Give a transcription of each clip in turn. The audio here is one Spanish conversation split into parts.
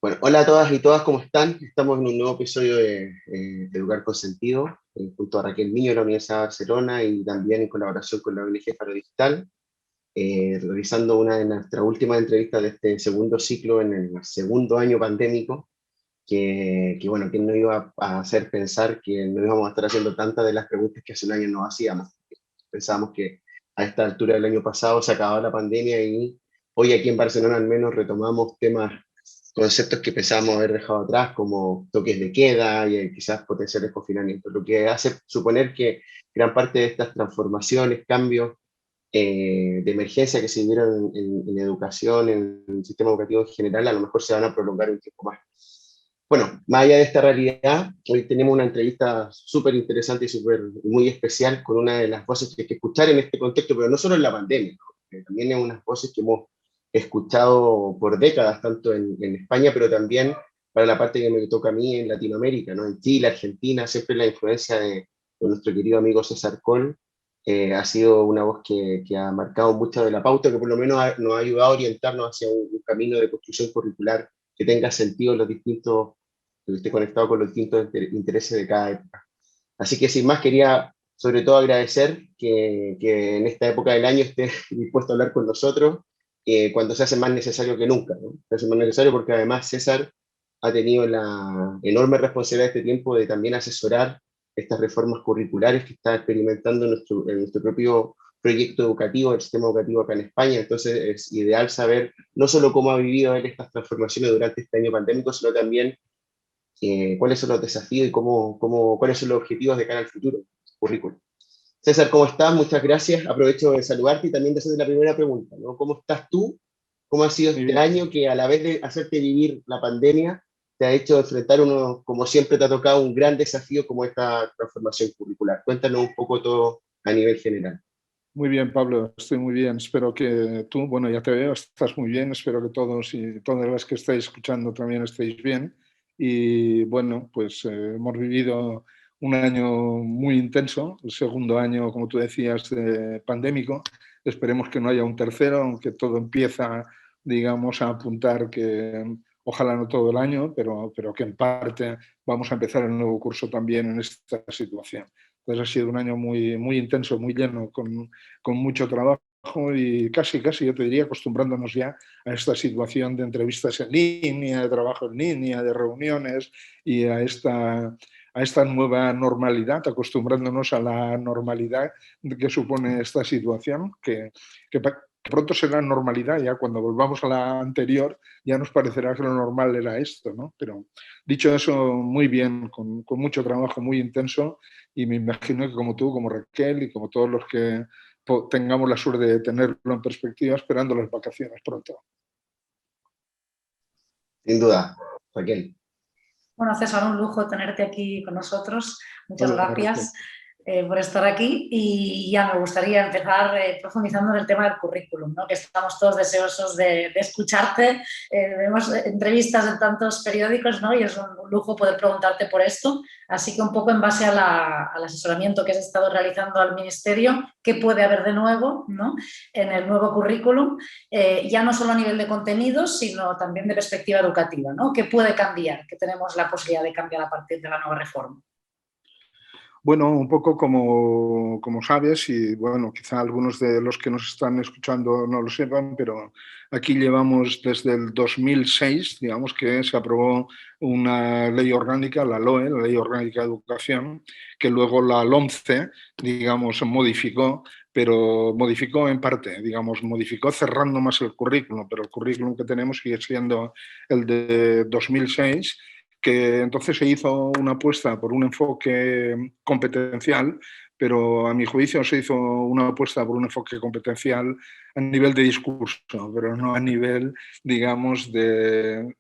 Bueno, hola a todas y todas, ¿cómo están? Estamos en un nuevo episodio de Educar con Sentido, junto a Raquel Miño de la Universidad de Barcelona y también en colaboración con la ONG Faro Digital, realizando una de nuestras últimas entrevistas de este segundo ciclo en el segundo año pandémico, bueno, ¿quién nos iba a hacer pensar que no íbamos a estar haciendo tantas de las preguntas que hace un año nos hacíamos? Pensábamos que a esta altura del año pasado se acababa la pandemia y hoy aquí en Barcelona al menos retomamos temas, conceptos que pensábamos haber dejado atrás, como toques de queda y quizás potenciales confinamientos, lo que hace suponer que gran parte de estas transformaciones, cambios de emergencia que se vieron en educación, en el sistema educativo en general, a lo mejor se van a prolongar un tiempo más. Bueno, más allá de esta realidad, hoy tenemos una entrevista súper interesante y muy especial con una de las voces que hay que escuchar en este contexto, pero no solo en la pandemia, ¿no? También es unas voces que hemos escuchado por décadas, tanto en España, pero también para la parte que me toca a mí en Latinoamérica, ¿no? En Chile, Argentina, siempre la influencia de nuestro querido amigo César Coll ha sido una voz que ha marcado mucho de la pauta, que por lo menos nos ha ayudado a orientarnos hacia un camino de construcción curricular que tenga sentido en los distintos, que esté conectado con los distintos intereses de cada época. Así que sin más quería sobre todo agradecer que en esta época del año esté dispuesto a hablar con nosotros cuando se hace más necesario que nunca, ¿no? Se hace más necesario porque además César ha tenido la enorme responsabilidad de este tiempo de también asesorar estas reformas curriculares que está experimentando en nuestro propio proyecto educativo, el sistema educativo acá en España. Entonces es ideal saber no solo cómo ha vivido él estas transformaciones durante este año pandémico, sino también cuáles son los desafíos y cuáles son los objetivos de cara al futuro currículum. César, ¿cómo estás? Muchas gracias. Aprovecho de saludarte y también de hacerte la primera pregunta, ¿no? ¿Cómo estás tú? ¿Cómo ha sido Muy este bien. año que a la vez de hacerte vivir la pandemia, te ha hecho enfrentar uno, como siempre te ha tocado, un gran desafío como esta transformación curricular? Cuéntanos un poco todo a nivel general. Muy bien, Pablo, estoy muy bien. Espero que tú, bueno, ya te veo, estás muy bien. Espero que todos y todas las que estáis escuchando también estéis bien. Y bueno, pues hemos vivido un año muy intenso, el segundo año, como tú decías, pandémico. Esperemos que no haya un tercero, aunque todo empieza, digamos, a apuntar que ojalá no todo el año, pero que en parte vamos a empezar el nuevo curso también en esta situación. Entonces ha sido un año muy, muy intenso, muy lleno, con mucho trabajo y casi, yo te diría, acostumbrándonos ya a esta situación de entrevistas en línea, de trabajo en línea, de reuniones y a esta nueva normalidad, acostumbrándonos a la normalidad que supone esta situación, que pronto será normalidad, ya cuando volvamos a la anterior ya nos parecerá que lo normal era esto, ¿no? Pero dicho eso, muy bien, con mucho trabajo, muy intenso, y me imagino que como tú, como Raquel y como todos los que tengamos la suerte de tenerlo en perspectiva, esperando las vacaciones pronto. Sin duda, Raquel. Bueno, César, un lujo tenerte aquí con nosotros. Muchas Hola, Raquel. gracias por estar aquí y ya me gustaría empezar profundizando en el tema del currículum, ¿no? Que estamos todos deseosos de escucharte. Vemos entrevistas en tantos periódicos, ¿no? Y es un lujo poder preguntarte por esto. Así que un poco en base al asesoramiento que has estado realizando al Ministerio, ¿qué puede haber de nuevo, ¿no? En el nuevo currículum? Ya no solo a nivel de contenidos, sino también de perspectiva educativa, ¿no? ¿Qué puede cambiar? ¿Qué tenemos la posibilidad de cambiar a partir de la nueva reforma? Bueno, un poco como sabes, y bueno, quizá algunos de los que nos están escuchando no lo sepan, pero aquí llevamos desde el 2006, digamos que se aprobó una ley orgánica, la LOE, la Ley Orgánica de Educación, que luego la LOMCE, digamos, modificó, pero modificó en parte, digamos, modificó cerrando más el currículum, pero el currículum que tenemos sigue siendo el de 2006, que entonces se hizo una apuesta por un enfoque competencial, pero a mi juicio se hizo una apuesta por un enfoque competencial a nivel de discurso, pero no a nivel, digamos, de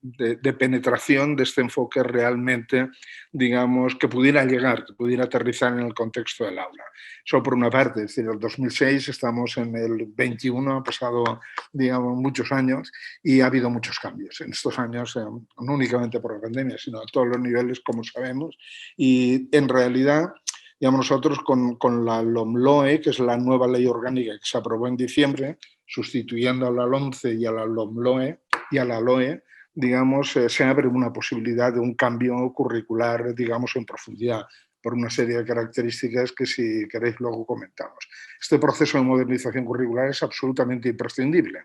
penetración de este enfoque realmente, digamos, que pudiera llegar, que pudiera aterrizar en el contexto del aula. Eso por una parte, es decir, el 2006, estamos en el 21, ha pasado, digamos, muchos años y ha habido muchos cambios en estos años, no únicamente por la pandemia, sino a todos los niveles, como sabemos, y en realidad, digamos, nosotros con la LOMLOE, que es la nueva ley orgánica que se aprobó en diciembre, sustituyendo a la LOMCE y a la LOMLOE y a la LOE, digamos, se abre una posibilidad de un cambio curricular, digamos, en profundidad, por una serie de características que, si queréis, luego comentamos. Este proceso de modernización curricular es absolutamente imprescindible.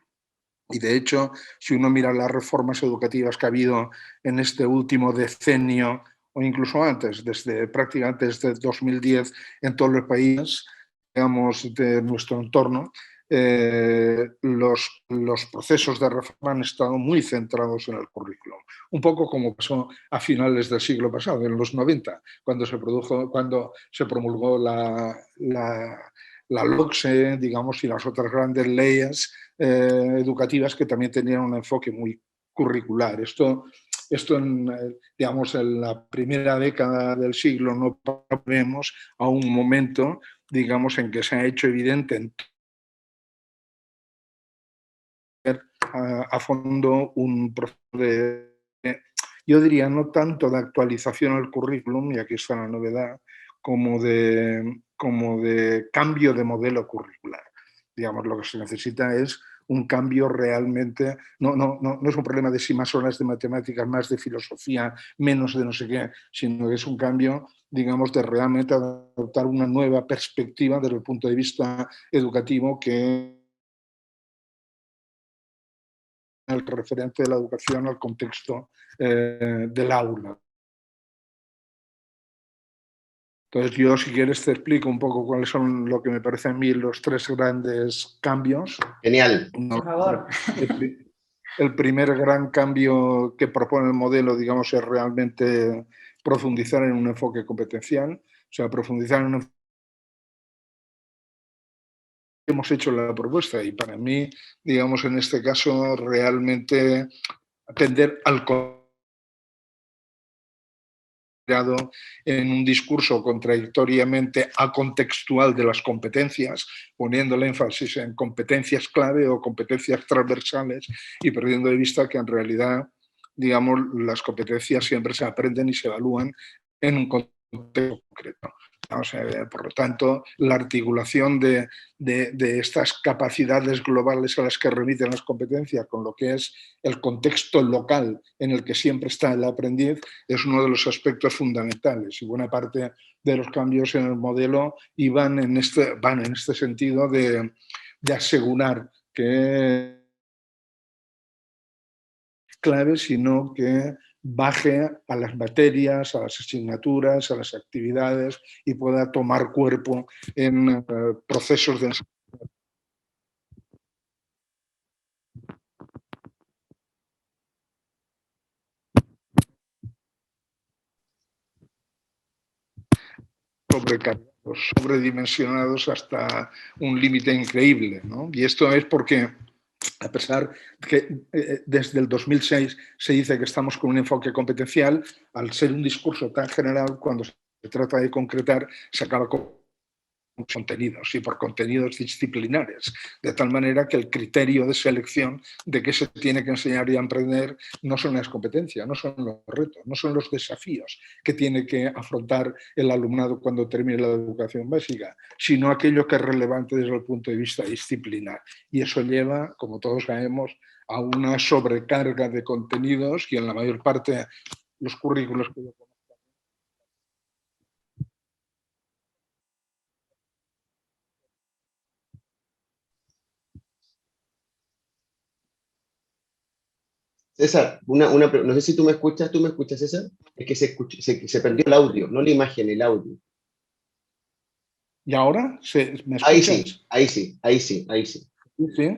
Y, de hecho, si uno mira las reformas educativas que ha habido en este último decenio, o incluso antes, prácticamente desde 2010, en todos los países, digamos, de nuestro entorno, los procesos de reforma han estado muy centrados en el currículum. Un poco como pasó a finales del siglo pasado, en los 90, cuando se promulgó la LOCSE, digamos, y las otras grandes leyes educativas que también tenían un enfoque muy curricular. Esto digamos, en la primera década del siglo no vemos a un momento, digamos, en que se ha hecho evidente a fondo un proceso yo diría, no tanto de actualización al currículum, y aquí está la novedad, como de cambio de modelo curricular. Digamos, lo que se necesita es un cambio realmente, no es un problema de si más horas de matemáticas, más de filosofía, menos de no sé qué, sino que es un cambio, digamos, de realmente adoptar una nueva perspectiva desde el punto de vista educativo que el referente de la educación al contexto del aula. Entonces, yo, si quieres, te explico un poco cuáles son, lo que me parecen a mí, los tres grandes cambios. Genial. Por favor. El primer gran cambio que propone el modelo, digamos, es realmente profundizar en un enfoque competencial, o sea, profundizar en un enfoque. Hemos hecho la propuesta y, para mí, digamos, en este caso, realmente atender al en un discurso contradictoriamente acontextual de las competencias, poniendo el énfasis en competencias clave o competencias transversales y perdiendo de vista que, en realidad, digamos, las competencias siempre se aprenden y se evalúan en un contexto concreto. O sea, por lo tanto, la articulación de estas capacidades globales a las que remiten las competencias con lo que es el contexto local en el que siempre está el aprendiz es uno de los aspectos fundamentales, y buena parte de los cambios en el modelo van en este sentido de asegurar que clave, sino que baje a las materias, a las asignaturas, a las actividades y pueda tomar cuerpo en procesos de sobrecargados, sobredimensionados hasta un límite increíble, ¿no? Y esto es porque, a pesar de que desde el 2006 se dice que estamos con un enfoque competencial, al ser un discurso tan general, cuando se trata de concretar, se acaba con contenidos, y por contenidos disciplinares, de tal manera que el criterio de selección de qué se tiene que enseñar y aprender no son las competencias, no son los retos, no son los desafíos que tiene que afrontar el alumnado cuando termine la educación básica, sino aquello que es relevante desde el punto de vista disciplinar. Y eso lleva, como todos sabemos, a una sobrecarga de contenidos, y en la mayor parte los currículos que yo conozco. César, no sé si ¿tú me escuchas, César? Es que se perdió el audio, no la imagen, el audio. ¿Y ahora? ¿Me Ahí escuchas? sí, ahí sí, ahí sí, ahí sí. Sí.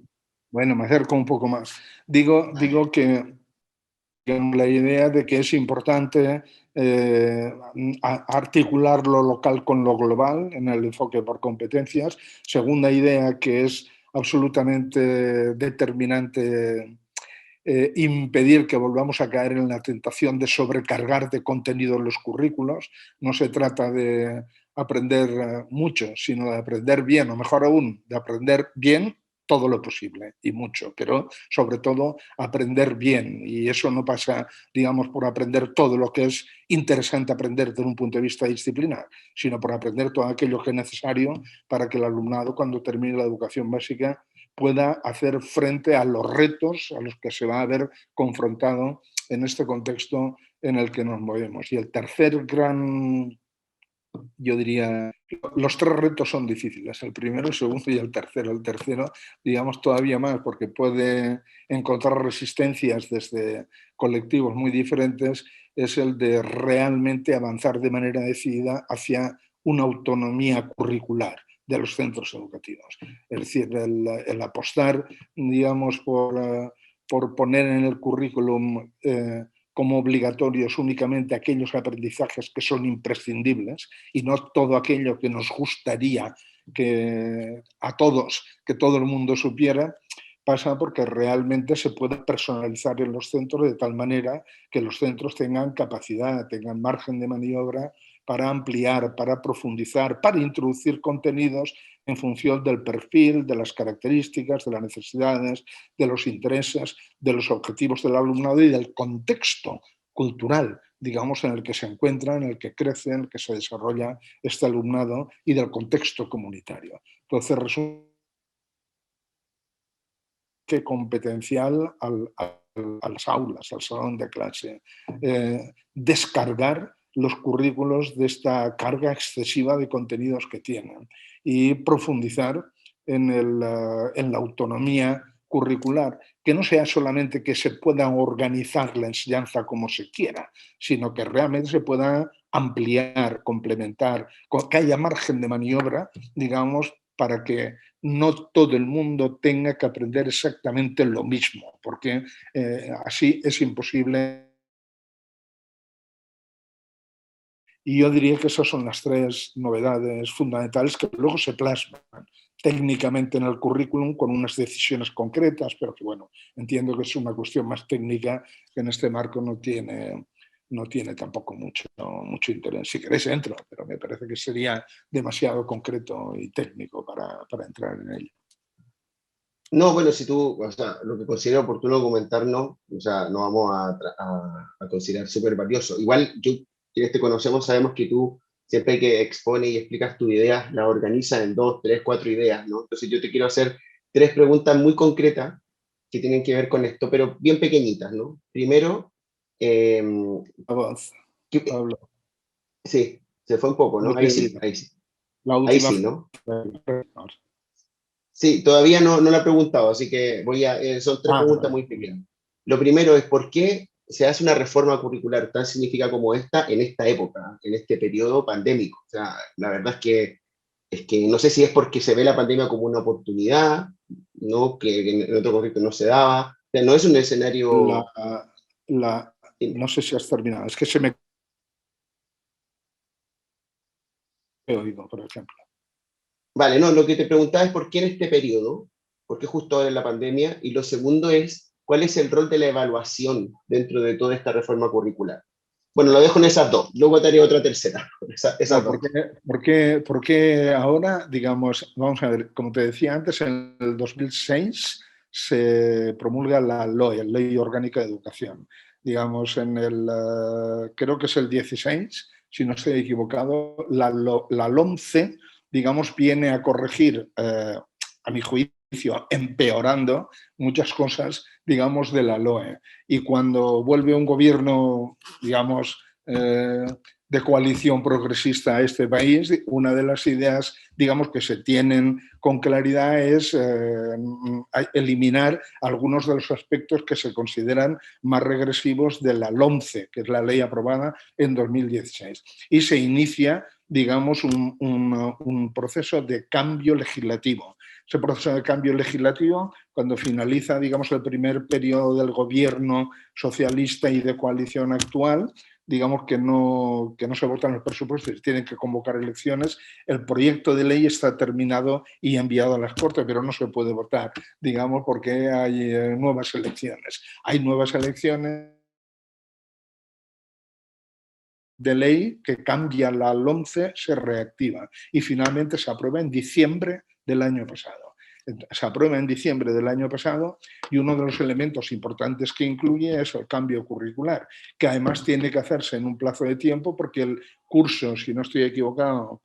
Bueno, me acerco un poco más. Digo que la idea de que es importante articular lo local con lo global en el enfoque por competencias. Segunda idea, que es absolutamente determinante, impedir que volvamos a caer en la tentación de sobrecargar de contenido los currículos. No se trata de aprender mucho, sino de aprender bien, o mejor aún, de aprender bien todo lo posible y mucho, pero sobre todo aprender bien. Y eso no pasa, digamos, por aprender todo lo que es interesante aprender desde un punto de vista disciplinar, sino por aprender todo aquello que es necesario para que el alumnado, cuando termine la educación básica, pueda hacer frente a los retos a los que se va a ver confrontado en este contexto en el que nos movemos. Y el tercer gran, yo diría, los tres retos son difíciles, el primero, el segundo y el tercero. El tercero, digamos, todavía más, porque puede encontrar resistencias desde colectivos muy diferentes, es el de realmente avanzar de manera decidida hacia una autonomía curricular de los centros educativos. Es decir, el apostar, digamos, por poner en el currículum como obligatorios únicamente aquellos aprendizajes que son imprescindibles y no todo aquello que nos gustaría que a todos, que todo el mundo supiera, pasa porque realmente se puede personalizar en los centros de tal manera que los centros tengan capacidad, tengan margen de maniobra para ampliar, para profundizar, para introducir contenidos en función del perfil, de las características, de las necesidades, de los intereses, de los objetivos del alumnado y del contexto cultural, digamos, en el que se encuentra, en el que crece, en el que se desarrolla este alumnado y del contexto comunitario. Entonces, resulta que competencial a las aulas, al salón de clase, descargar los currículos de esta carga excesiva de contenidos que tienen y profundizar en la autonomía curricular, que no sea solamente que se pueda organizar la enseñanza como se quiera, sino que realmente se pueda ampliar, complementar, que haya margen de maniobra, digamos, para que no todo el mundo tenga que aprender exactamente lo mismo, porque así es imposible. Y yo diría que esas son las tres novedades fundamentales que luego se plasman técnicamente en el currículum con unas decisiones concretas, pero que bueno, entiendo que es una cuestión más técnica que en este marco no tiene tampoco mucho interés. Si queréis entro, pero me parece que sería demasiado concreto y técnico para entrar en ello. No, bueno, si tú, o sea, lo que considero oportuno comentarnos, o sea, no vamos a considerar súper valioso. Igual, quienes te conocemos sabemos que tú siempre que expones y explicas tus ideas, las organizas en 2, 3, 4 ideas, ¿no? Entonces yo te quiero hacer 3 preguntas muy concretas que tienen que ver con esto, pero bien pequeñitas, ¿no? Primero, eh, Pablo. sí, se fue un poco, ¿no? Ahí sí, ahí sí. La Ahí última. sí, ¿no? Sí, todavía no lo he preguntado, así que son 3 preguntas muy pequeñas. Lo primero es, ¿por qué se hace una reforma curricular tan significativa como esta en esta época, en este periodo pandémico? O sea, la verdad es que no sé si es porque se ve la pandemia como una oportunidad, ¿no? Que en otro contexto no se daba. O sea, no es un escenario... No sé si has terminado, es que se me he oído, por ejemplo. Vale, no, lo que te preguntaba es por qué en este periodo, por qué justo ahora en la pandemia, y lo segundo es, ¿cuál es el rol de la evaluación dentro de toda esta reforma curricular? Bueno, lo dejo en esas dos, luego te haré otra tercera. Esas dos. ¿Por qué ahora, digamos, vamos a ver, como te decía antes, en el 2006 se promulga la LOE, la Ley Orgánica de Educación. Digamos, creo que es el 16, si no estoy equivocado, la LOMCE, digamos, viene a corregir, a mi juicio, empeorando muchas cosas, digamos, de la LOE. Y cuando vuelve un gobierno, digamos, de coalición progresista a este país, una de las ideas, digamos, que se tienen con claridad es eliminar algunos de los aspectos que se consideran más regresivos de la LOMCE, que es la ley aprobada en 2016. Y se inicia, digamos, un proceso de cambio legislativo. Ese proceso de cambio legislativo, cuando finaliza, digamos, el primer periodo del gobierno socialista y de coalición actual, digamos que no se votan los presupuestos, tienen que convocar elecciones, el proyecto de ley está terminado y enviado a las Cortes, pero no se puede votar, digamos, porque hay nuevas elecciones. Hay nuevas elecciones de ley que cambia la LOMCE, se reactiva y finalmente se aprueba en diciembre del año pasado. Se aprueba en diciembre del año pasado y uno de los elementos importantes que incluye es el cambio curricular, que además tiene que hacerse en un plazo de tiempo porque el curso, si no estoy equivocado,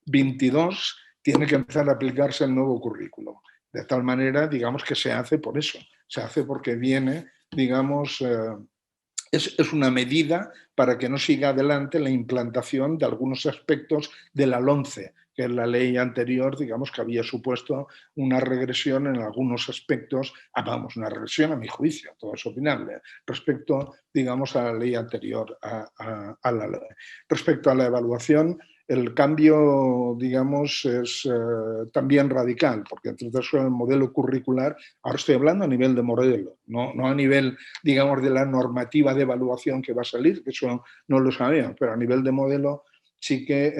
22, tiene que empezar a aplicarse el nuevo currículo. De tal manera, digamos, que se hace por eso, se hace porque viene, digamos, es una medida para que no siga adelante la implantación de algunos aspectos de la LOMCE, que es la ley anterior, digamos, que había supuesto una regresión en algunos aspectos, vamos, una regresión a mi juicio, todo es opinable, respecto, digamos, a la ley anterior, a la ley. Respecto a la evaluación, el cambio, digamos, es también radical, porque entre otras cosas el modelo curricular, ahora estoy hablando a nivel de modelo, no a nivel, digamos, de la normativa de evaluación que va a salir, que eso no lo sabemos, pero a nivel de modelo sí que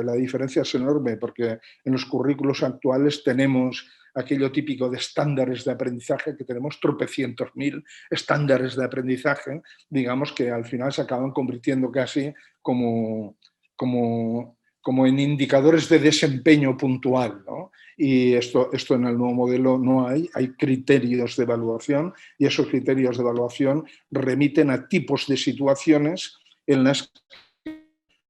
la diferencia es enorme, porque en los currículos actuales tenemos aquello típico de estándares de aprendizaje, que tenemos tropecientos mil estándares de aprendizaje, digamos, que al final se acaban convirtiendo casi como en indicadores de desempeño puntual, ¿no? Y esto en el nuevo modelo no hay criterios de evaluación, y esos criterios de evaluación remiten a tipos de situaciones en las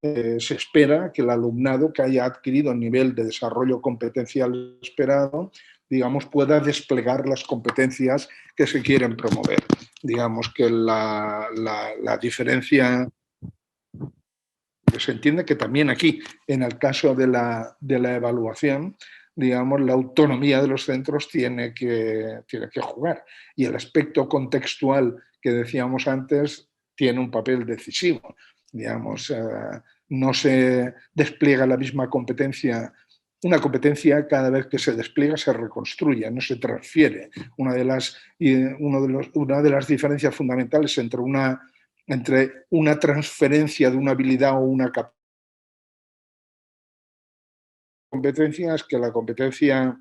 que se espera que el alumnado que haya adquirido el nivel de desarrollo competencial esperado, digamos, pueda desplegar las competencias que se quieren promover. Digamos que la diferencia, que se entiende que también aquí, en el caso de la evaluación, digamos, la autonomía de los centros tiene que jugar, y el aspecto contextual que decíamos antes tiene un papel decisivo. Digamos, no se despliega la misma competencia. Una competencia, cada vez que se despliega, se reconstruye, no se transfiere. Una de las diferencias fundamentales entre una transferencia de una habilidad o una competencia es que la competencia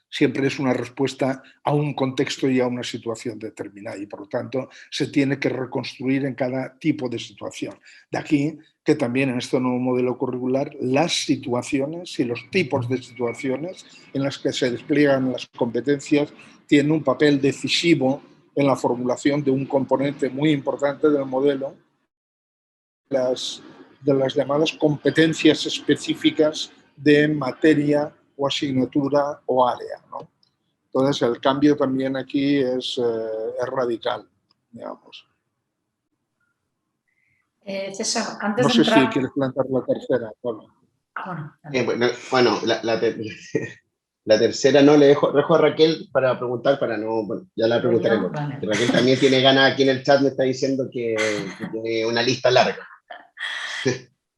siempre es una respuesta a un contexto y a una situación determinada, y por lo tanto se tiene que reconstruir en cada tipo de situación. De aquí que también en este nuevo modelo curricular las situaciones y los tipos de situaciones en las que se despliegan las competencias tienen un papel decisivo en la formulación de un componente muy importante del modelo, de las llamadas competencias específicas de materia o asignatura o área, ¿no? Entonces, el cambio también aquí es radical, digamos. César, antes No de sé entrar... si quieres plantear la tercera, Pablo. Bueno, la tercera no, le dejo a Raquel para preguntar, bueno, ya la preguntaré. Vale. Raquel también tiene ganas, aquí en el chat me está diciendo que tiene una lista larga.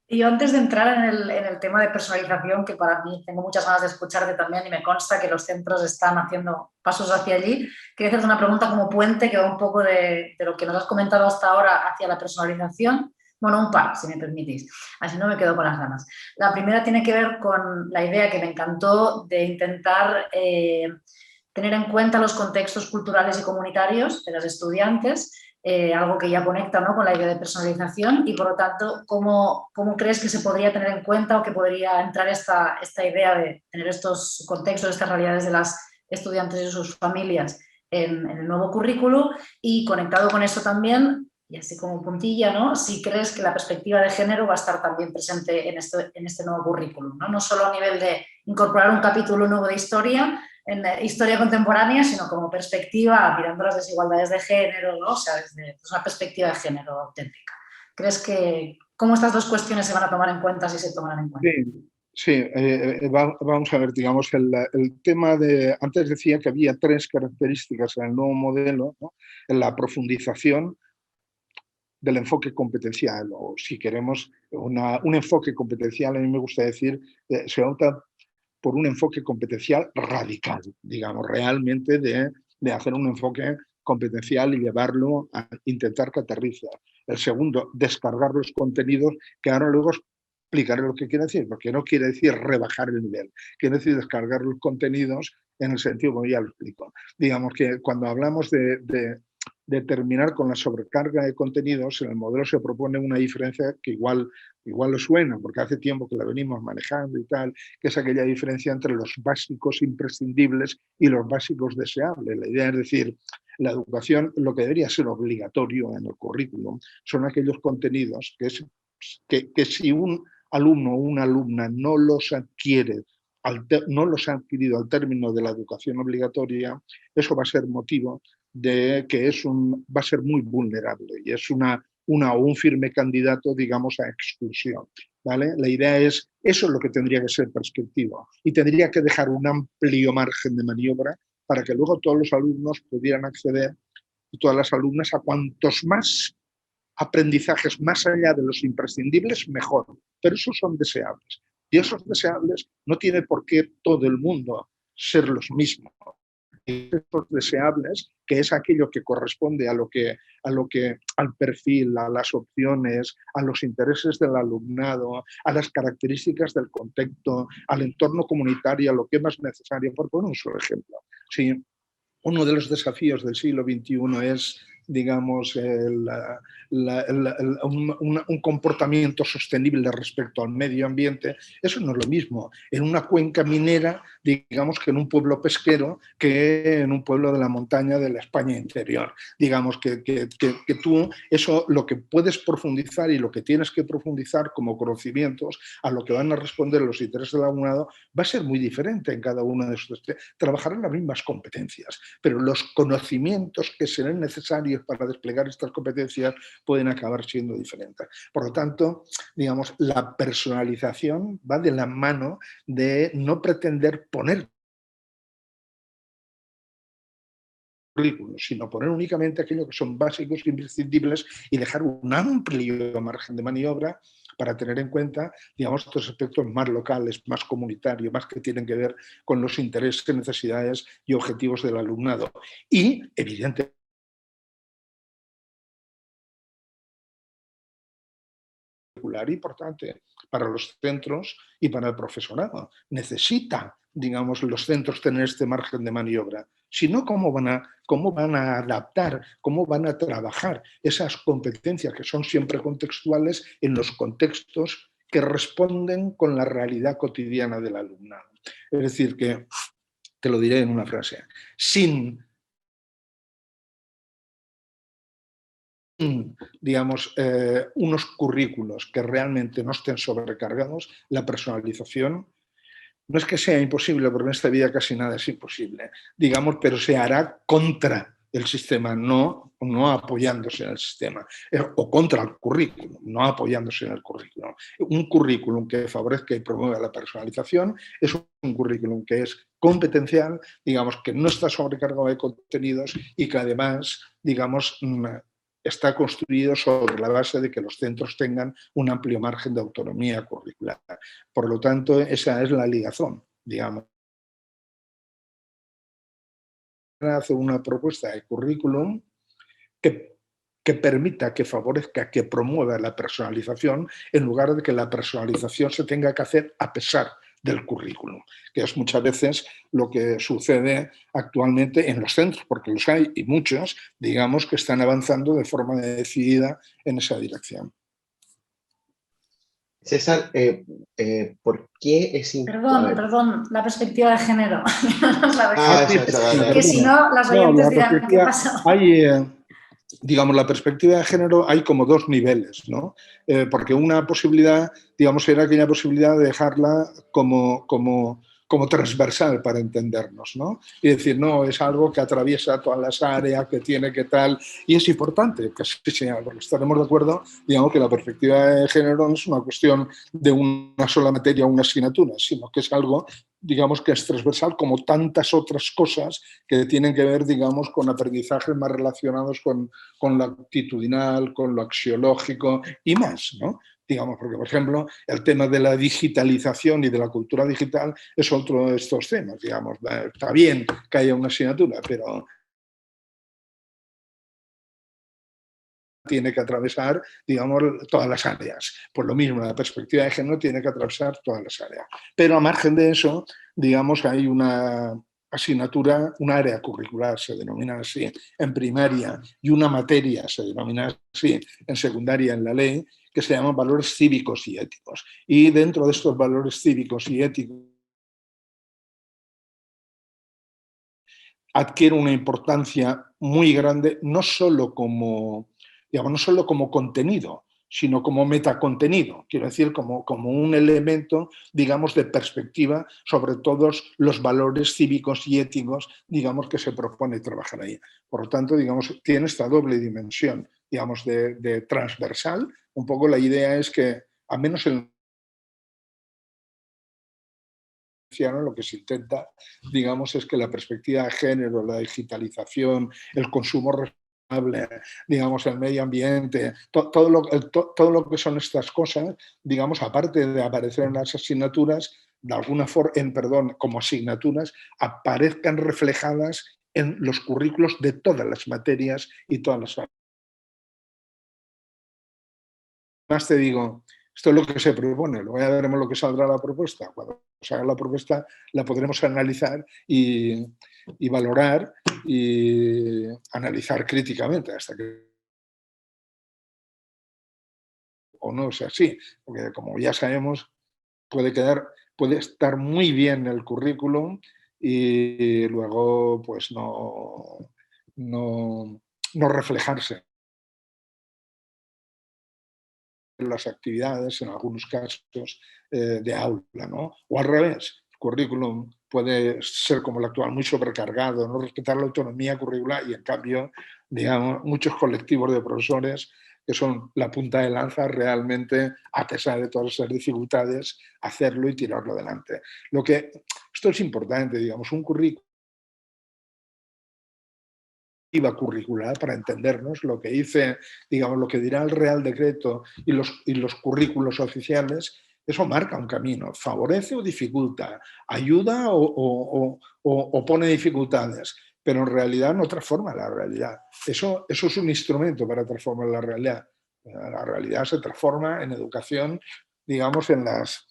Y yo, antes de entrar en el tema de personalización, que para mí tengo muchas ganas de escucharte también, y me consta que los centros están haciendo pasos hacia allí, quería hacerte una pregunta como puente que va un poco de lo que nos has comentado hasta ahora hacia la personalización. Bueno, un par, si me permitís, así no me quedo con las ganas. La primera tiene que ver con la idea que me encantó de intentar tener en cuenta los contextos culturales y comunitarios de los estudiantes, algo que ya conecta, ¿no?, con la idea de personalización, y por lo tanto, ¿cómo crees que se podría tener en cuenta o que podría entrar esta idea de tener estos contextos, estas realidades de las estudiantes y sus familias en el nuevo currículo? Y conectado con eso también, y así como puntilla, ¿no?, si crees que la perspectiva de género va a estar también presente en este nuevo currículum, ¿no? No solo a nivel de incorporar un capítulo nuevo de historia, en historia contemporánea, sino como perspectiva, mirando las desigualdades de género, ¿no? O sea, desde una perspectiva de género auténtica. ¿Crees que cómo estas dos cuestiones se van a tomar en cuenta, si se toman en cuenta? Sí, vamos a ver, digamos, el tema de... Antes decía que había tres características en el nuevo modelo, ¿no? En la profundización del enfoque competencial, o si queremos un enfoque competencial, a mí me gusta decir, se opta por un enfoque competencial radical, digamos, realmente de hacer un enfoque competencial y llevarlo a intentar que aterrice. El segundo, descargar los contenidos, que ahora luego explicaré lo que quiere decir, porque no quiere decir rebajar el nivel, quiere decir descargar los contenidos en el sentido como ya lo explico. Digamos que cuando hablamos de terminar con la sobrecarga de contenidos, en el modelo se propone una diferencia que igual lo suena, porque hace tiempo que la venimos manejando y tal, que es aquella diferencia entre los básicos imprescindibles y los básicos deseables. La idea es decir, la educación, lo que debería ser obligatorio en el currículum, son aquellos contenidos que si un alumno o una alumna no los adquiere no los ha adquirido al término de la educación obligatoria, eso va a ser motivo de que va a ser muy vulnerable y es un firme candidato, digamos, a exclusión. ¿Vale? La idea es, eso es lo que tendría que ser prescriptivo y tendría que dejar un amplio margen de maniobra para que luego todos los alumnos pudieran acceder y todas las alumnas a cuantos más aprendizajes más allá de los imprescindibles, mejor. Pero esos son deseables. Y esos deseables no tiene por qué todo el mundo ser los mismos. Esos deseables, que es aquello que corresponde al perfil, a las opciones, a los intereses del alumnado, a las características del contexto, al entorno comunitario, a lo que es más necesario. Por poner un solo ejemplo. Sí, uno de los desafíos del siglo XXI es, digamos, un comportamiento sostenible respecto al medio ambiente. Eso no es lo mismo en una cuenca minera, digamos, que en un pueblo pesquero, que en un pueblo de la montaña de la España interior. Digamos que tú, eso lo que puedes profundizar y lo que tienes que profundizar como conocimientos a lo que van a responder los intereses del alumnado va a ser muy diferente en cada uno de esos. Trabajarán las mismas competencias, pero los conocimientos que serán necesarios para desplegar estas competencias pueden acabar siendo diferentes. Por lo tanto, digamos, la personalización va de la mano de no pretender poner currículos, sino poner únicamente aquello que son básicos e imprescindibles y dejar un amplio margen de maniobra para tener en cuenta, digamos, estos aspectos más locales, más comunitarios, más que tienen que ver con los intereses, necesidades y objetivos del alumnado. Y, evidentemente, importante para los centros y para el profesorado. Necesita, digamos, los centros tener este margen de maniobra. Si no, ¿cómo van a adaptar, cómo van a trabajar esas competencias que son siempre contextuales en los contextos que responden con la realidad cotidiana del alumnado? Es decir, que, te lo diré en una frase, sin digamos, unos currículos que realmente no estén sobrecargados, la personalización no es que sea imposible, porque en esta vida casi nada es imposible, digamos, pero se hará contra el sistema, no apoyándose en el sistema, o contra el currículum, no apoyándose en el currículum. Un currículum que favorezca y promueva la personalización es un currículum que es competencial, digamos, que no está sobrecargado de contenidos y que además, digamos, está construido sobre la base de que los centros tengan un amplio margen de autonomía curricular. Por lo tanto, esa es la ligazón, digamos. Hace una propuesta de currículum que permita, que favorezca, que promueva la personalización en lugar de que la personalización se tenga que hacer a pesar del currículum, que es muchas veces lo que sucede actualmente en los centros, porque los hay y muchos, digamos, que están avanzando de forma decidida en esa dirección. César, ¿por qué es importante? Perdón, la perspectiva de género. Que si no, las oyentes dirán, ¿qué pasó? Digamos, la perspectiva de género hay como dos niveles, ¿no? Porque una posibilidad, digamos, era aquella posibilidad de dejarla como transversal para entendernos, ¿no? Y decir, no, es algo que atraviesa todas las áreas, que tiene que tal, y es importante que así sea, porque estaremos de acuerdo, digamos, que la perspectiva de género no es una cuestión de una sola materia o una asignatura, sino que es algo, digamos, que es transversal como tantas otras cosas que tienen que ver, digamos, con aprendizajes más relacionados con lo actitudinal, con lo axiológico y más, ¿no? Digamos, porque, por ejemplo, el tema de la digitalización y de la cultura digital es otro de estos temas, digamos. Está bien que haya una asignatura, pero tiene que atravesar, digamos, todas las áreas. Pues lo mismo, la perspectiva de género tiene que atravesar todas las áreas. Pero a margen de eso, digamos, hay una asignatura, un área curricular, se denomina así, en primaria, y una materia, se denomina así, en secundaria, en la ley, que se llaman valores cívicos y éticos. Y dentro de estos valores cívicos y éticos adquiere una importancia muy grande, no solo como, digamos, no solo como contenido, sino como metacontenido, quiero decir, como un elemento, digamos, de perspectiva sobre todos los valores cívicos y éticos, digamos, que se propone trabajar ahí. Por lo tanto, digamos, tiene esta doble dimensión, digamos, de transversal. Un poco la idea es que, al menos en lo que se intenta, digamos, es que la perspectiva de género, la digitalización, el consumo responsable, digamos, el medio ambiente, todo lo que son estas cosas, digamos, aparte de aparecer en las asignaturas, de alguna forma, como asignaturas, aparezcan reflejadas en los currículos de todas las materias y todas las... Más te digo, esto es lo que se propone, luego ya veremos lo que saldrá la propuesta. Cuando salga la propuesta la podremos analizar y valorar y analizar críticamente hasta que o no sea así, porque como ya sabemos puede estar muy bien el currículum y luego pues no reflejarse en las actividades, en algunos casos, de aula, ¿no? O al revés, el currículum puede ser como el actual, muy sobrecargado, no respetar la autonomía curricular y, en cambio, digamos, muchos colectivos de profesores que son la punta de lanza realmente, a pesar de todas esas dificultades, hacerlo y tirarlo adelante. Esto es importante, digamos, un currículum curricular, para entendernos, lo que dice, digamos, lo que dirá el Real Decreto y los currículos oficiales, eso marca un camino, favorece o dificulta, ayuda o pone dificultades, pero en realidad no transforma la realidad. Eso es un instrumento para transformar la realidad. La realidad se transforma en educación, digamos, en las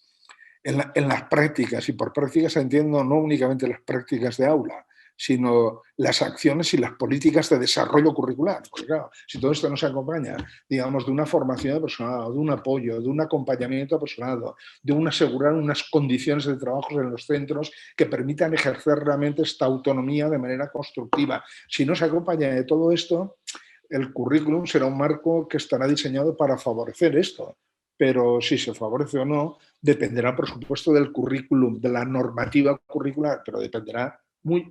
prácticas, y por prácticas entiendo no únicamente las prácticas de aula, sino las acciones y las políticas de desarrollo curricular. Porque claro, si todo esto no se acompaña, digamos, de una formación de personal, de un apoyo, de un acompañamiento a personal, de asegurar unas condiciones de trabajo en los centros que permitan ejercer realmente esta autonomía de manera constructiva. Si no se acompaña de todo esto, el currículum será un marco que estará diseñado para favorecer esto. Pero si se favorece o no, dependerá, por supuesto, del currículum, de la normativa curricular, pero dependerá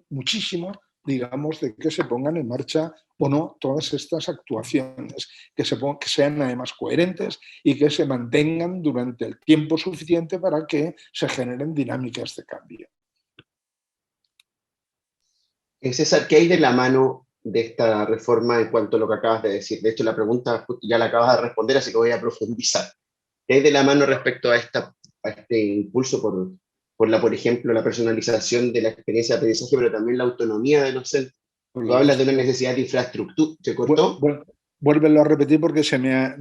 muchísimo, digamos, de que se pongan en marcha o no todas estas actuaciones, que sean además coherentes y que se mantengan durante el tiempo suficiente para que se generen dinámicas de cambio. César, ¿qué hay de la mano de esta reforma en cuanto a lo que acabas de decir? De hecho, la pregunta ya la acabas de responder, así que voy a profundizar. ¿Qué hay de la mano respecto a este impulso por ejemplo, la personalización de la experiencia de aprendizaje, pero también la autonomía de los centros? Tú hablas de una necesidad de infraestructura. ¿Se cortó? Vuélvelo a repetir porque se me ha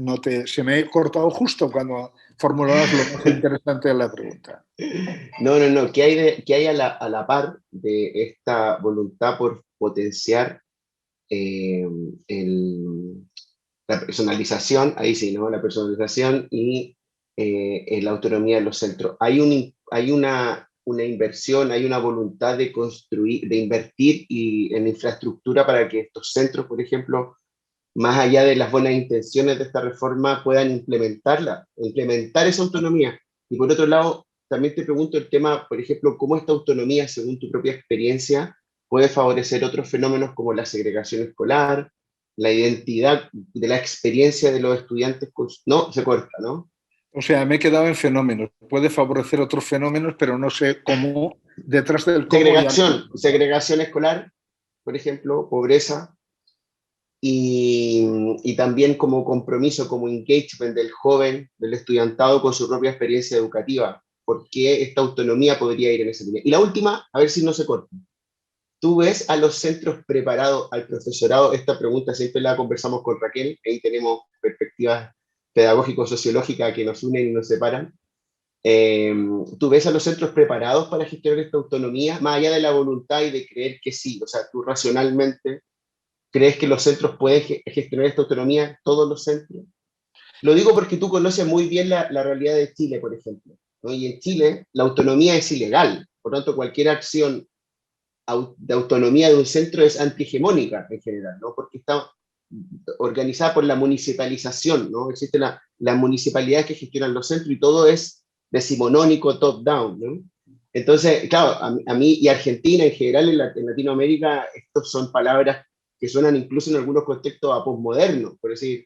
cortado justo cuando formulabas lo más interesante de la pregunta. No. ¿Qué hay a la par de esta voluntad por potenciar la personalización, ahí sí, ¿no? La personalización y la autonomía de los centros? Hay una inversión, hay una voluntad de construir, de invertir en infraestructura para que estos centros, por ejemplo, más allá de las buenas intenciones de esta reforma, puedan implementar esa autonomía. Y por otro lado, también te pregunto el tema, por ejemplo, cómo esta autonomía, según tu propia experiencia, puede favorecer otros fenómenos como la segregación escolar, la identidad de la experiencia de los estudiantes. No, se corta, ¿no? O sea, me he quedado en fenómenos. Puede favorecer otros fenómenos, pero no sé cómo, detrás del cómo... Segregación escolar, por ejemplo, pobreza, y también como compromiso, como engagement del joven, del estudiantado con su propia experiencia educativa. ¿Por qué esta autonomía podría ir en esa línea? Y la última, a ver si no se corta. ¿Tú ves a los centros preparados, al profesorado? Esta pregunta siempre la conversamos con Raquel, ahí tenemos perspectivas pedagógico-sociológicas que nos unen y nos separan. ¿Tú ves a los centros preparados para gestionar esta autonomía, más allá de la voluntad y de creer que sí? O sea, tú racionalmente ¿crees que los centros pueden gestionar esta autonomía, todos los centros? Lo digo porque tú conoces muy bien la realidad de Chile, por ejemplo, ¿no? Y en Chile la autonomía es ilegal, por lo tanto cualquier acción de autonomía de un centro es antihegemónica en general, ¿no? Porque organizada por la municipalización, ¿no? Existen las municipalidades que gestionan los centros y todo es decimonónico, top-down, ¿no? Entonces, claro, a mí y Argentina en general, en Latinoamérica, estos son palabras que suenan incluso en algunos contextos a posmodernos, por decir,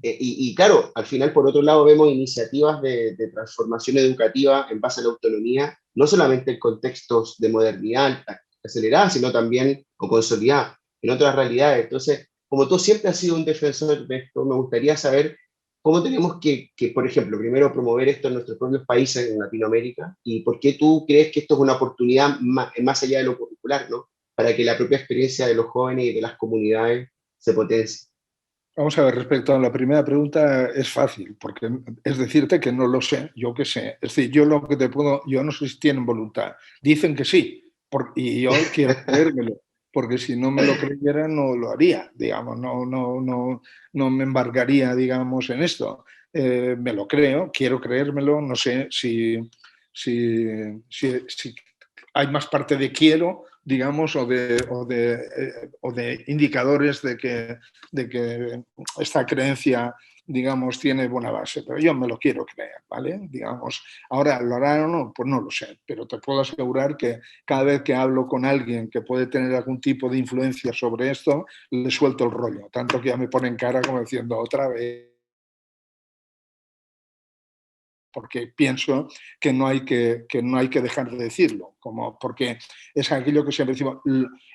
y claro, al final, por otro lado, vemos iniciativas de transformación educativa en base a la autonomía, no solamente en contextos de modernidad acelerada, sino también o consolidada en otras realidades. Entonces, como tú siempre has sido un defensor de esto, me gustaría saber cómo tenemos por ejemplo, primero promover esto en nuestros propios países en Latinoamérica y por qué tú crees que esto es una oportunidad más allá de lo curricular, ¿no? Para que la propia experiencia de los jóvenes y de las comunidades se potencie. Vamos a ver, respecto a la primera pregunta, es fácil, porque es decirte que no lo sé, yo qué sé. Es decir, yo lo que te puedo, yo no sé si tienen voluntad. Dicen que sí, y yo quiero creérmelo, porque si no me lo creyera no lo haría, digamos, no me embargaría, digamos, en esto. Me lo creo, quiero creérmelo, no sé si hay más parte de quiero, digamos, o de indicadores de que esta creencia, digamos, tiene buena base, pero yo me lo quiero creer, ¿vale? Digamos, ahora, ¿lo harán o no? Pues no lo sé, pero te puedo asegurar que cada vez que hablo con alguien que puede tener algún tipo de influencia sobre esto, le suelto el rollo, tanto que ya me ponen cara como diciendo otra vez, porque pienso que no hay que dejar de decirlo, porque es aquello que siempre decimos,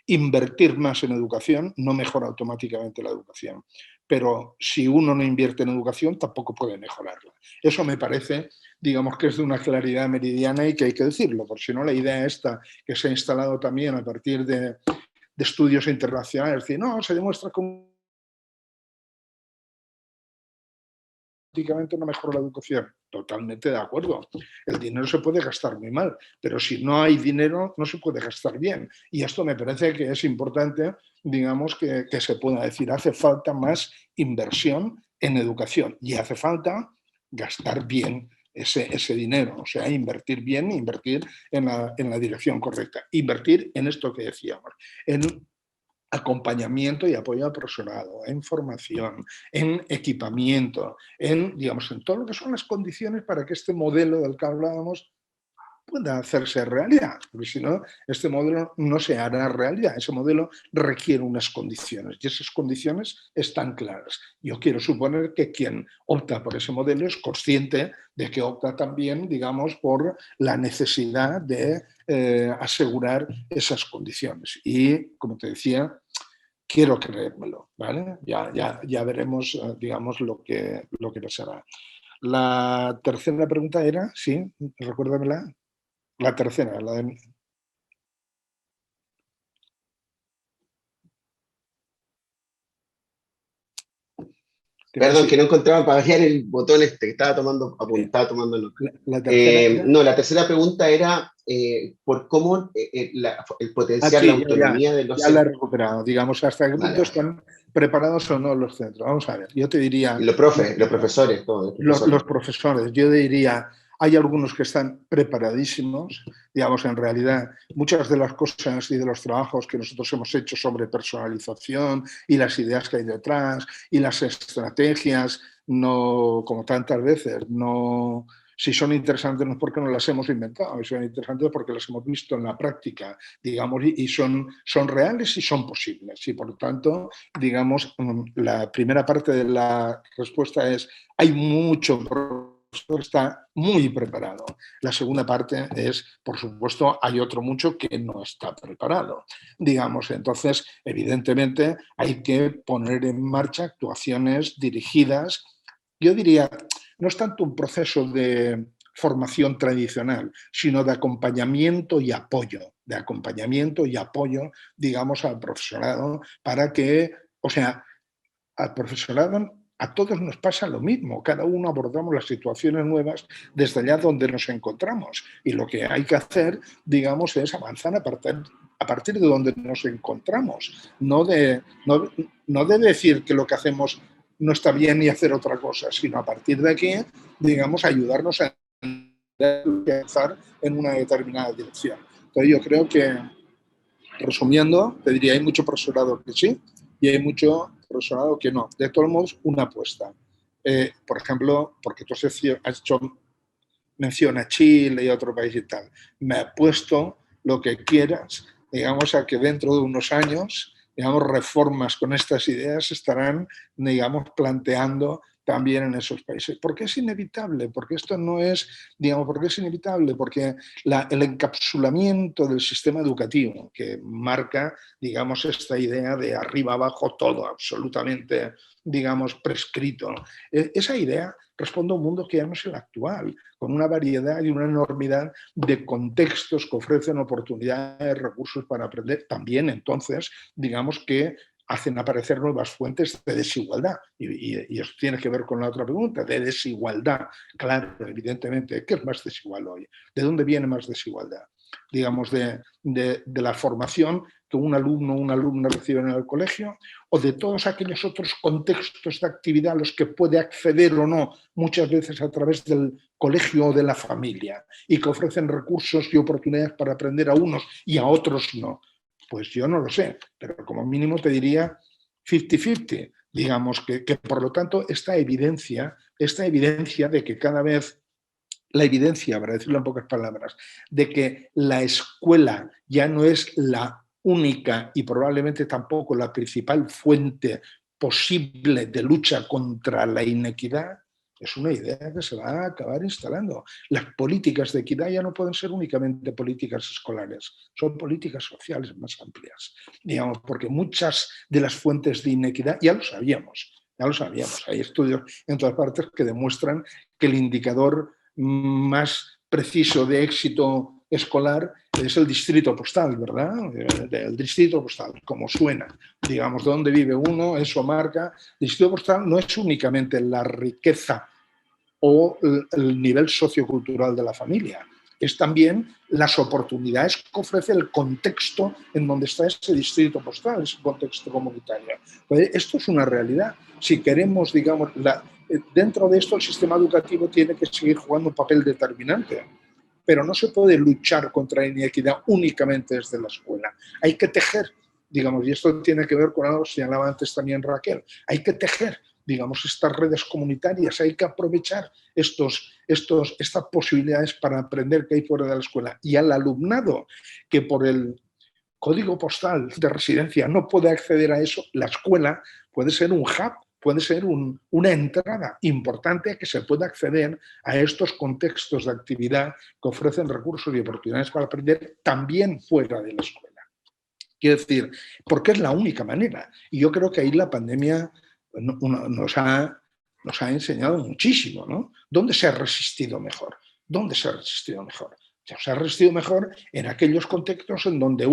invertir más en educación no mejora automáticamente la educación, pero si uno no invierte en educación tampoco puede mejorarla. Eso me parece, digamos, que es de una claridad meridiana y que hay que decirlo, porque si no la idea esta que se ha instalado también a partir de estudios internacionales, es decir, no, se demuestra como no mejora la educación. Totalmente de acuerdo. El dinero se puede gastar muy mal, pero si no hay dinero no se puede gastar bien. Y esto me parece que es importante, digamos, que se pueda decir, hace falta más inversión en educación y hace falta gastar bien ese dinero, o sea, invertir bien, invertir en la dirección correcta, invertir en esto que decíamos, en acompañamiento y apoyo al profesorado, en formación, en equipamiento, digamos, en todo lo que son las condiciones para que este modelo del que hablábamos pueda hacerse realidad, porque si no, este modelo no se hará realidad. Ese modelo requiere unas condiciones y esas condiciones están claras. Yo quiero suponer que quien opta por ese modelo es consciente de que opta también, digamos, por la necesidad de asegurar esas condiciones. Y, como te decía, quiero creérmelo, ¿vale? Ya veremos, digamos, lo que pasará. La tercera pregunta era, sí, recuérdamela. La tercera, la de... Perdón, que no encontraba para variar el botón este, que estaba tomando nota. La tercera era... No, la tercera pregunta era por cómo el potenciar sí, la autonomía de los ya la he centros. recuperado. Digamos, hasta qué punto están preparados o no los centros. Vamos a ver, yo te diría... Y los profesores, todos los profesores. Los profesores, yo diría, hay algunos que están preparadísimos, digamos, en realidad, muchas de las cosas y de los trabajos que nosotros hemos hecho sobre personalización y las ideas que hay detrás y las estrategias, no, como tantas veces, no, si son interesantes no es porque no las hemos inventado, si son interesantes porque las hemos visto en la práctica, digamos, y son reales y son posibles. Y por tanto, digamos, la primera parte de la respuesta es, hay mucho profesor, está muy preparado. La segunda parte es, por supuesto, hay otro mucho que no está preparado. Digamos, entonces, evidentemente, hay que poner en marcha actuaciones dirigidas. Yo diría, no es tanto un proceso de formación tradicional, sino de acompañamiento y apoyo, digamos, al profesorado para que, o sea, al profesorado a todos nos pasa lo mismo, cada uno abordamos las situaciones nuevas desde allá donde nos encontramos y lo que hay que hacer, digamos, es avanzar a partir de donde nos encontramos, no de decir que lo que hacemos no está bien y hacer otra cosa, sino a partir de aquí, digamos, ayudarnos a avanzar en una determinada dirección. Entonces yo creo que, resumiendo, te diría, hay mucho profesorado que sí y hay mucho profesorado que no. De todos modos, una apuesta. Por ejemplo, porque tú has hecho mención a Chile y a otro país y tal. Me apuesto lo que quieras, digamos, a que dentro de unos años, digamos, reformas con estas ideas estarán, digamos, planteando también en esos países. ¿Por qué es inevitable? Porque esto no es, digamos, ¿por qué es inevitable? Porque el encapsulamiento del sistema educativo que marca, digamos, esta idea de arriba abajo todo absolutamente, digamos, prescrito. Esa idea responde a un mundo que ya no es el actual, con una variedad y una enormidad de contextos que ofrecen oportunidades, recursos para aprender. También, entonces, digamos que hacen aparecer nuevas fuentes de desigualdad. Y eso tiene que ver con la otra pregunta, de desigualdad. Claro, evidentemente, ¿qué es más desigual hoy? ¿De dónde viene más desigualdad? Digamos, de la formación que un alumno o una alumna reciben en el colegio, o de todos aquellos otros contextos de actividad a los que puede acceder o no, muchas veces a través del colegio o de la familia, y que ofrecen recursos y oportunidades para aprender a unos y a otros no. Pues yo no lo sé, pero como mínimo te diría 50-50. Digamos que por lo tanto esta evidencia de que cada vez, la evidencia, para decirlo en pocas palabras, de que la escuela ya no es la única y probablemente tampoco la principal fuente posible de lucha contra la inequidad, es una idea que se va a acabar instalando. Las políticas de equidad ya no pueden ser únicamente políticas escolares, son políticas sociales más amplias, digamos, porque muchas de las fuentes de inequidad ya lo sabíamos. Hay estudios en todas partes que demuestran que el indicador más preciso de éxito escolar es el distrito postal, ¿verdad? El distrito postal, como suena. Digamos, dónde vive uno, eso marca. El distrito postal no es únicamente la riqueza o el nivel sociocultural de la familia, es también las oportunidades que ofrece el contexto en donde está ese distrito postal, ese contexto comunitario. Pues esto es una realidad. Si queremos, digamos, dentro de esto el sistema educativo tiene que seguir jugando un papel determinante, pero no se puede luchar contra la inequidad únicamente desde la escuela. Hay que tejer, digamos, y esto tiene que ver con algo que señalaba antes también Raquel, hay que tejer, digamos, estas redes comunitarias, hay que aprovechar estas posibilidades para aprender que hay fuera de la escuela. Y al alumnado que por el código postal de residencia no puede acceder a eso, la escuela puede ser un hub, puede ser una entrada importante a que se pueda acceder a estos contextos de actividad que ofrecen recursos y oportunidades para aprender también fuera de la escuela. Quiero decir, porque es la única manera. Y yo creo que ahí la pandemia nos ha enseñado muchísimo, ¿no? ¿Dónde se ha resistido mejor? ¿Dónde se ha resistido mejor? Se ha resistido mejor en aquellos contextos en donde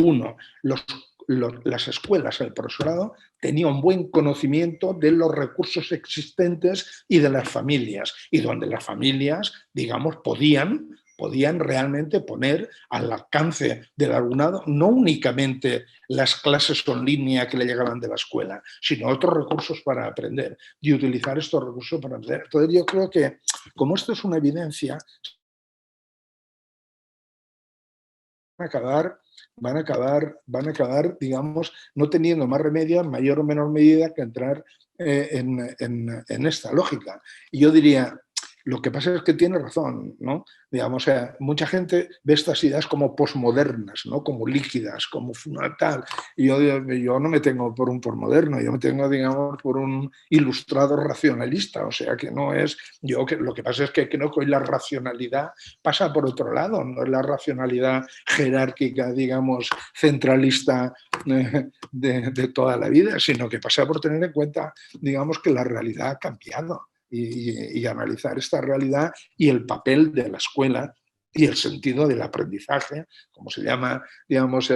las escuelas, el profesorado, tenía un buen conocimiento de los recursos existentes y de las familias, y donde las familias, digamos, podían realmente poner al alcance del alumnado no únicamente las clases en línea que le llegaban de la escuela, sino otros recursos para aprender y utilizar estos recursos para aprender. Entonces yo creo que, como esto es una evidencia, van a acabar, digamos, no teniendo más remedio en mayor o menor medida que entrar en esta lógica. Y yo diría, lo que pasa es que tiene razón, ¿no? Digamos, o sea, mucha gente ve estas ideas como posmodernas, ¿no? Como líquidas, como tal. Y yo no me tengo por un posmoderno, yo me tengo, digamos, por un ilustrado racionalista. O sea, que no es... Lo que pasa es que creo que hoy la racionalidad pasa por otro lado, no es la racionalidad jerárquica, digamos, centralista de toda la vida, sino que pasa por tener en cuenta, digamos, que la realidad ha cambiado. Y analizar esta realidad y el papel de la escuela y el sentido del aprendizaje, como se llama, digamos,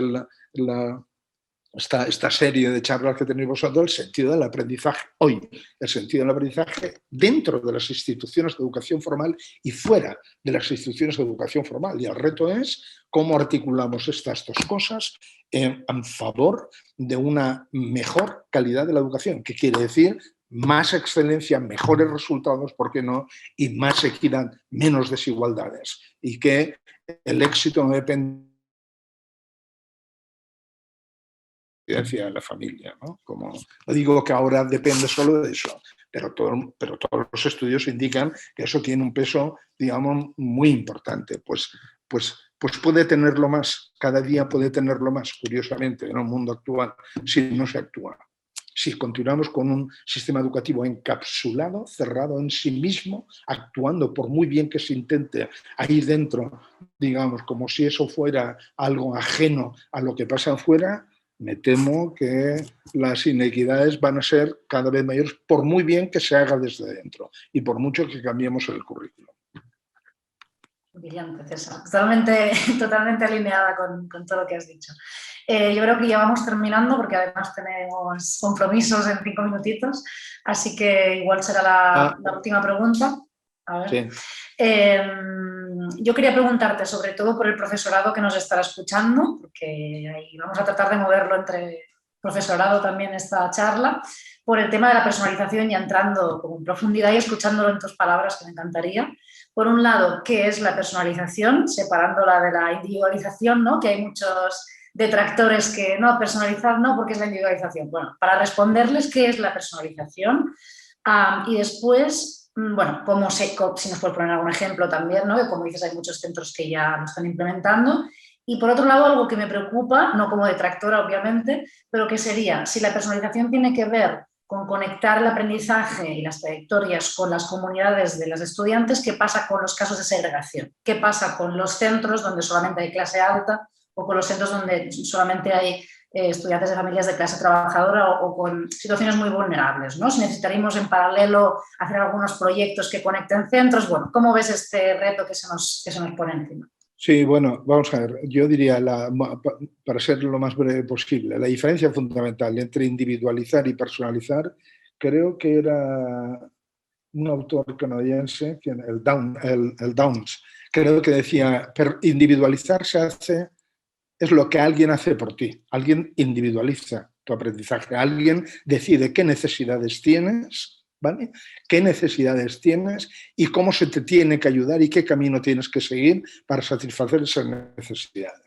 esta serie de charlas que tenéis vosotros, el sentido del aprendizaje hoy, el sentido del aprendizaje dentro de las instituciones de educación formal y fuera de las instituciones de educación formal. Y el reto es cómo articulamos estas dos cosas en favor de una mejor calidad de la educación, que quiere decir más excelencia, mejores resultados, ¿por qué no? Y más equidad, menos desigualdades. Y que el éxito no depende de la familia, ¿no? Como, no digo que ahora depende solo de eso, pero todos los estudios indican que eso tiene un peso, digamos, muy importante. Pues puede tenerlo más, cada día puede tenerlo más, curiosamente, en el mundo actual, si no se actúa. Si continuamos con un sistema educativo encapsulado, cerrado en sí mismo, actuando por muy bien que se intente ahí dentro, digamos, como si eso fuera algo ajeno a lo que pasa afuera, me temo que las inequidades van a ser cada vez mayores, por muy bien que se haga desde dentro y por mucho que cambiemos el currículo. Brillante, César. Totalmente alineada con todo lo que has dicho. Yo creo que ya vamos terminando porque además tenemos compromisos en 5 minutitos, así que igual será la última pregunta. A ver. Sí. Yo quería preguntarte sobre todo por el profesorado que nos estará escuchando, porque ahí vamos a tratar de moverlo entre profesorado también esta charla, por el tema de la personalización y entrando como en profundidad y escuchándolo en tus palabras, que me encantaría. Por un lado, ¿qué es la personalización? Separándola de la individualización, ¿no? Que hay muchos detractores que no, personalizar no, porque es la individualización. Bueno, para responderles qué es la personalización y después, bueno, si nos puedes poner algún ejemplo también, ¿no? Que como dices, hay muchos centros que ya lo están implementando. Y por otro lado, algo que me preocupa, no como detractora obviamente, pero que sería, si la personalización tiene que ver con conectar el aprendizaje y las trayectorias con las comunidades de los estudiantes, ¿qué pasa con los casos de segregación? ¿Qué pasa con los centros donde solamente hay clase alta o con los centros donde solamente hay estudiantes de familias de clase trabajadora o con situaciones muy vulnerables, ¿no? Si necesitaríamos en paralelo hacer algunos proyectos que conecten centros, bueno, ¿cómo ves este reto que se nos pone encima? Sí, bueno, vamos a ver, yo diría, para ser lo más breve posible, la diferencia fundamental entre individualizar y personalizar, creo que era un autor canadiense, el Downs, creo que decía, individualizar es lo que alguien hace por ti, alguien individualiza tu aprendizaje, alguien decide qué necesidades tienes, ¿vale? ¿Qué necesidades tienes y cómo se te tiene que ayudar y qué camino tienes que seguir para satisfacer esas necesidades?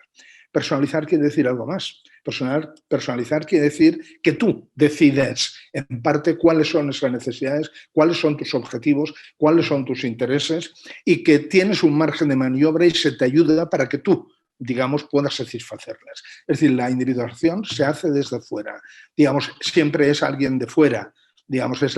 Personalizar quiere decir algo más. Personalizar quiere decir que tú decides en parte cuáles son esas necesidades, cuáles son tus objetivos, cuáles son tus intereses y que tienes un margen de maniobra y se te ayuda para que tú, digamos, puedas satisfacerlas. Es decir, la individualización se hace desde fuera. Digamos, siempre es alguien de fuera. Digamos, es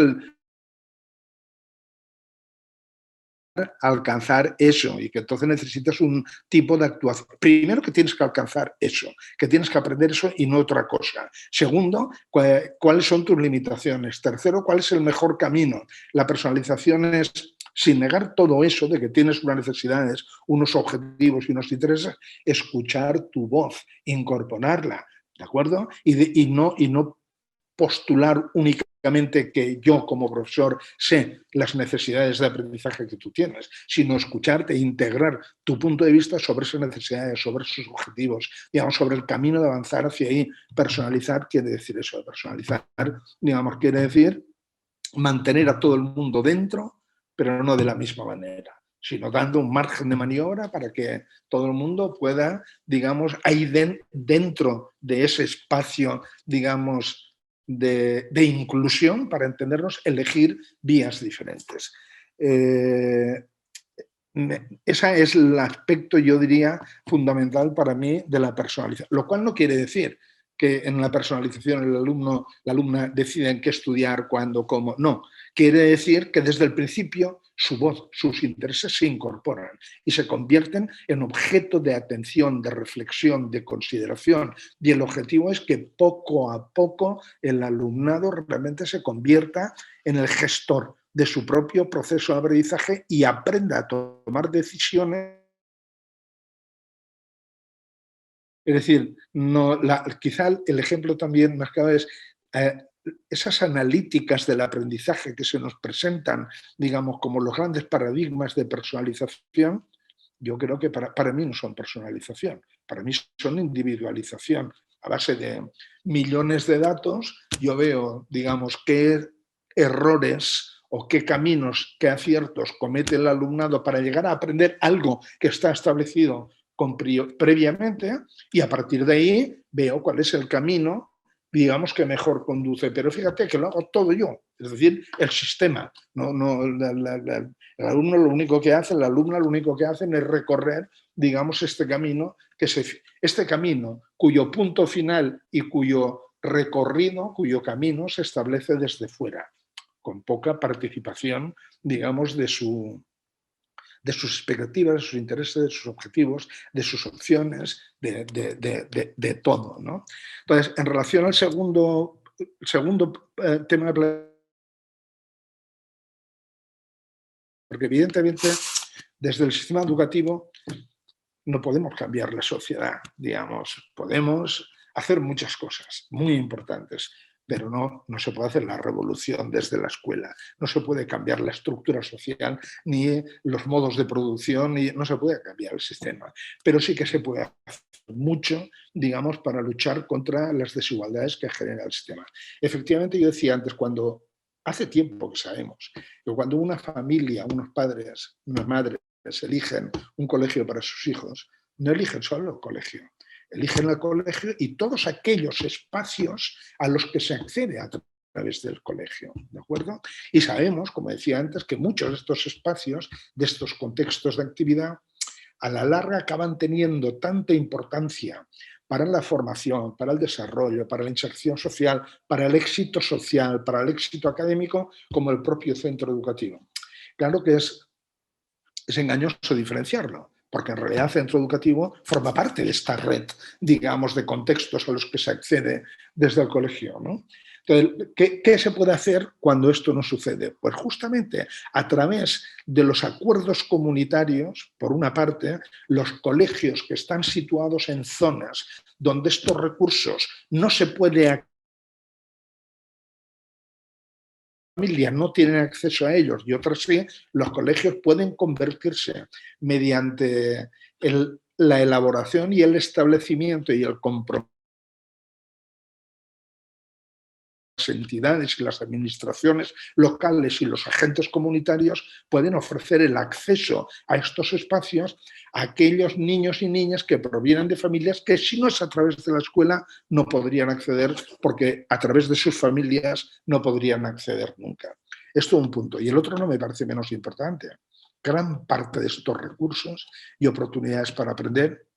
alcanzar eso y que entonces necesitas un tipo de actuación. Primero, que tienes que alcanzar eso, que tienes que aprender eso y no otra cosa. Segundo, cuáles son tus limitaciones. Tercero, cuál es el mejor camino. La personalización es, sin negar todo eso de que tienes unas necesidades, unos objetivos y unos intereses, escuchar tu voz, incorporarla, ¿de acuerdo? Y no postular únicamente que yo como profesor sé las necesidades de aprendizaje que tú tienes, sino escucharte e integrar tu punto de vista sobre esas necesidades, sobre esos objetivos, digamos, sobre el camino de avanzar hacia ahí. Personalizar quiere decir eso, personalizar, digamos, quiere decir mantener a todo el mundo dentro, pero no de la misma manera, sino dando un margen de maniobra para que todo el mundo pueda, digamos, ahí dentro de ese espacio, digamos, de inclusión, para entendernos, elegir vías diferentes. Ese es el aspecto, yo diría, fundamental para mí de la personalización, lo cual no quiere decir que en la personalización el alumno, la alumna deciden qué estudiar, cuándo, cómo. No, quiere decir que desde el principio su voz, sus intereses se incorporan y se convierten en objeto de atención, de reflexión, de consideración. Y el objetivo es que poco a poco el alumnado realmente se convierta en el gestor de su propio proceso de aprendizaje y aprenda a tomar decisiones. Es decir, quizá el ejemplo también más claro es esas analíticas del aprendizaje que se nos presentan, digamos, como los grandes paradigmas de personalización. Yo creo que para mí no son personalización, para mí son individualización. A base de millones de datos, yo veo, digamos, qué errores o qué caminos, qué aciertos comete el alumnado para llegar a aprender algo que está establecido previamente, y a partir de ahí veo cuál es el camino digamos que mejor conduce. Pero fíjate que lo hago todo yo, es decir, el sistema. El alumno lo único que hace, la alumna lo único que hacen es recorrer, digamos, este camino, este camino cuyo punto final y cuyo recorrido, cuyo camino se establece desde fuera, con poca participación, digamos, de sus expectativas, de sus intereses, de sus objetivos, de sus opciones, de todo, ¿no? Entonces, en relación al segundo tema, porque evidentemente desde el sistema educativo no podemos cambiar la sociedad, digamos, podemos hacer muchas cosas muy importantes, pero no se puede hacer la revolución desde la escuela, no se puede cambiar la estructura social, ni los modos de producción, no se puede cambiar el sistema, pero sí que se puede hacer mucho, digamos, para luchar contra las desigualdades que genera el sistema. Efectivamente, yo decía antes, hace tiempo que sabemos que cuando una familia, unos padres, unas madres eligen un colegio para sus hijos, no eligen solo el colegio, eligen el colegio y todos aquellos espacios a los que se accede a través del colegio, ¿de acuerdo? Y sabemos, como decía antes, que muchos de estos espacios, de estos contextos de actividad, a la larga acaban teniendo tanta importancia para la formación, para el desarrollo, para la inserción social, para el éxito social, para el éxito académico, como el propio centro educativo. Claro que es engañoso diferenciarlo, porque en realidad el centro educativo forma parte de esta red, digamos, de contextos a los que se accede desde el colegio, ¿no? Entonces, ¿qué se puede hacer cuando esto no sucede? Pues justamente a través de los acuerdos comunitarios, por una parte, los colegios que están situados en zonas donde estos recursos no se puede familias no tienen acceso a ellos y otras sí, los colegios pueden convertirse mediante la elaboración y el establecimiento y el compromiso de las entidades y las administraciones locales y los agentes comunitarios pueden ofrecer el acceso a estos espacios a aquellos niños y niñas que provienen de familias que si no es a través de la escuela no podrían acceder porque a través de sus familias no podrían acceder nunca. Esto es un punto. Y el otro no me parece menos importante. Gran parte de estos recursos y oportunidades para aprender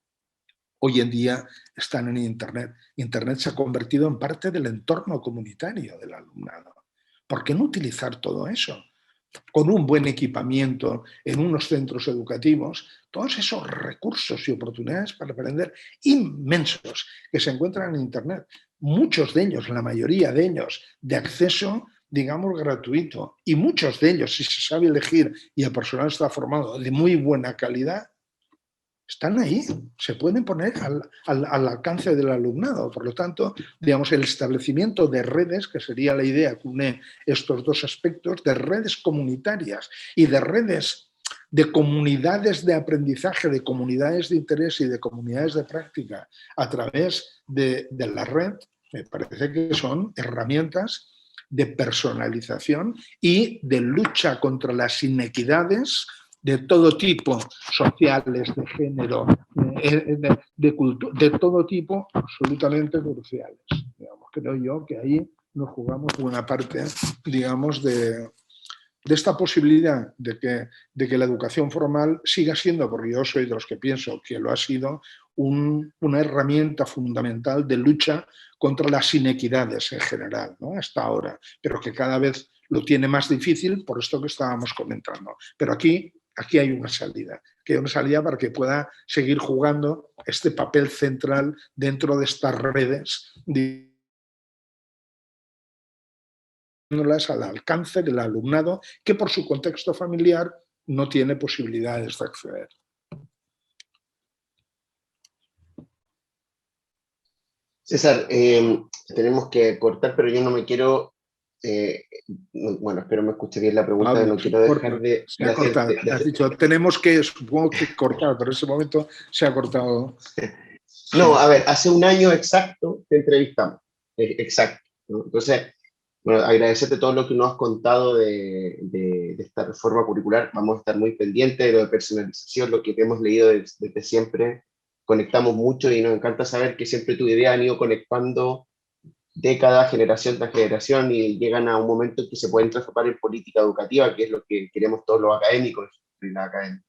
hoy en día están en Internet. Internet se ha convertido en parte del entorno comunitario del alumnado. ¿Por qué no utilizar todo eso? Con un buen equipamiento en unos centros educativos, todos esos recursos y oportunidades para aprender inmensos que se encuentran en Internet. Muchos de ellos, la mayoría de ellos, de acceso, digamos, gratuito. Y muchos de ellos, si se sabe elegir y el personal está formado de muy buena calidad, están ahí, se pueden poner al alcance del alumnado. Por lo tanto, digamos, el establecimiento de redes, que sería la idea que une estos dos aspectos, de redes comunitarias y de redes de comunidades de aprendizaje, de comunidades de interés y de comunidades de práctica a través de la red, me parece que son herramientas de personalización y de lucha contra las inequidades de todo tipo, sociales, de género, de cultura, de todo tipo, absolutamente cruciales. Digamos, creo yo que ahí nos jugamos buena parte, digamos, de esta posibilidad de que la educación formal siga siendo, porque yo soy de los que pienso que lo ha sido, una herramienta fundamental de lucha contra las inequidades en general, ¿no? Hasta ahora, pero que cada vez lo tiene más difícil por esto que estábamos comentando. Pero aquí hay una salida, para que pueda seguir jugando este papel central dentro de estas redes, al alcance del alumnado que por su contexto familiar no tiene posibilidades de acceder. César, tenemos que cortar, pero yo no me quiero, bueno, espero me escuche bien la pregunta, no quiero dejar de hacerte. Has dicho, tenemos que, supongo que cortar, pero en ese momento se ha cortado. No, a ver, hace un año exacto te entrevistamos, exacto, ¿no? Entonces, bueno, agradecerte todo lo que nos has contado de esta reforma curricular. Vamos a estar muy pendientes de lo de personalización, lo que hemos leído desde siempre. Conectamos mucho y nos encanta saber que siempre tu idea han ido conectando décadas, generación tras generación, y llegan a un momento en que se pueden transformar en política educativa, que es lo que queremos todos los académicos y la academia.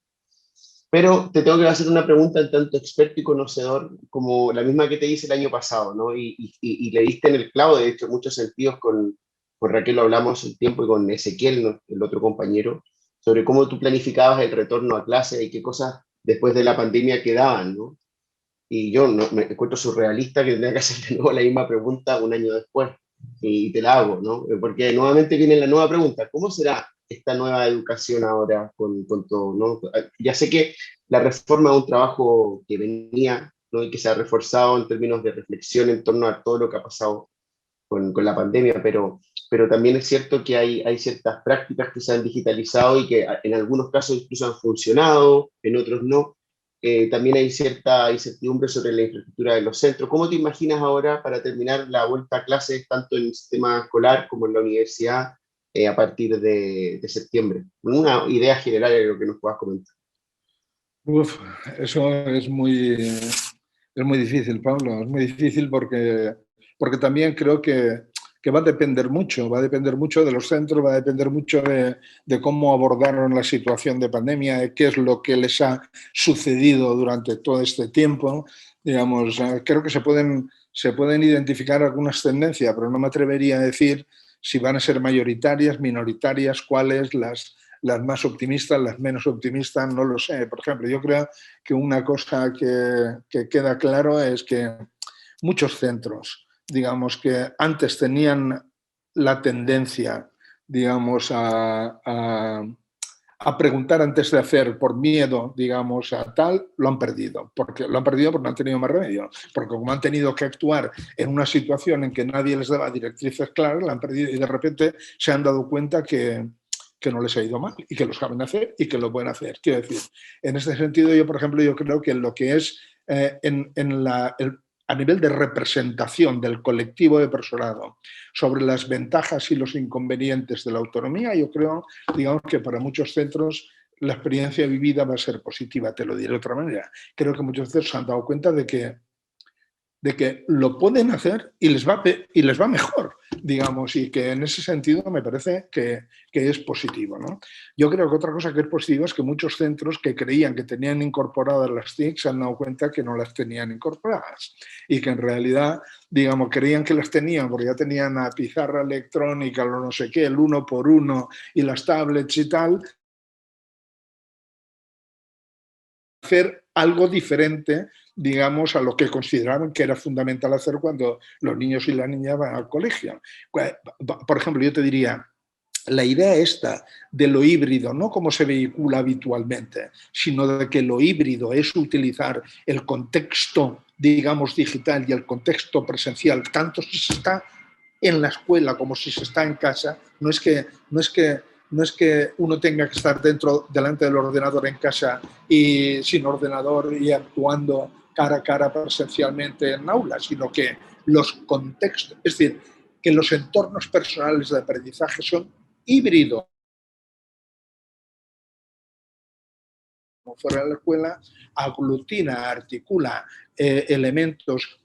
Pero te tengo que hacer una pregunta en tanto experto y conocedor como la misma que te hice el año pasado, ¿no? Y le diste en el clavo, de hecho, en muchos sentidos, con Raquel lo hablamos un tiempo y con Ezequiel, ¿no? El otro compañero, sobre cómo tú planificabas el retorno a clase y qué cosas después de la pandemia quedaban, ¿no? Y yo no, me encuentro surrealista que tenga que hacer de nuevo la misma pregunta un año después. Y te la hago, ¿no? Porque nuevamente viene la nueva pregunta: ¿cómo será esta nueva educación ahora con todo, ¿no? Ya sé que la reforma es un trabajo que venía, ¿no? Y que se ha reforzado en términos de reflexión en torno a todo lo que ha pasado con la pandemia, pero también es cierto que hay ciertas prácticas que se han digitalizado y que en algunos casos incluso han funcionado, en otros no. También hay cierta incertidumbre sobre la infraestructura de los centros. ¿Cómo te imaginas ahora, para terminar, la vuelta a clases tanto en el sistema escolar como en la universidad a partir de septiembre? Una idea general de lo que nos puedas comentar. Uf, eso es muy difícil, Pablo. Es muy difícil porque también creo que va a depender mucho de los centros, va a depender mucho de cómo abordaron la situación de pandemia, de qué es lo que les ha sucedido durante todo este tiempo. Digamos, creo que se pueden identificar algunas tendencias, pero no me atrevería a decir si van a ser mayoritarias, minoritarias, cuáles, las más optimistas, las menos optimistas, no lo sé. Por ejemplo, yo creo que una cosa que queda claro es que muchos centros, digamos, que antes tenían la tendencia, digamos, a preguntar antes de hacer por miedo, digamos, a tal, lo han perdido. Porque lo han perdido porque no han tenido más remedio. Porque como han tenido que actuar en una situación en que nadie les daba directrices claras, la han perdido y de repente se han dado cuenta que no les ha ido mal y que lo saben hacer y que lo pueden hacer. Quiero decir, en este sentido, yo, por ejemplo, yo creo que lo que es a nivel de representación del colectivo de personado sobre las ventajas y los inconvenientes de la autonomía, yo creo, digamos, que para muchos centros la experiencia vivida va a ser positiva, te lo diré de otra manera. Creo que muchos centros se han dado cuenta de que lo pueden hacer y les va mejor, digamos, y que en ese sentido me parece que es positivo, ¿no? Yo creo que otra cosa que es positiva es que muchos centros que creían que tenían incorporadas las TIC se han dado cuenta que no las tenían incorporadas y que en realidad, digamos, creían que las tenían porque ya tenían la pizarra electrónica, lo no sé qué, el 1x1 y las tablets y tal, hacer algo diferente, digamos, a lo que consideraban que era fundamental hacer cuando los niños y las niñas van al colegio. Por ejemplo, yo te diría, la idea esta de lo híbrido, no como se vehicula habitualmente, sino de que lo híbrido es utilizar el contexto, digamos, digital y el contexto presencial, tanto si se está en la escuela como si se está en casa, no es que uno tenga que estar delante del ordenador en casa y sin ordenador y actuando cara a cara presencialmente en aula, sino que los contextos, es decir, que los entornos personales de aprendizaje son híbridos. Como fuera de la escuela, aglutina, articula elementos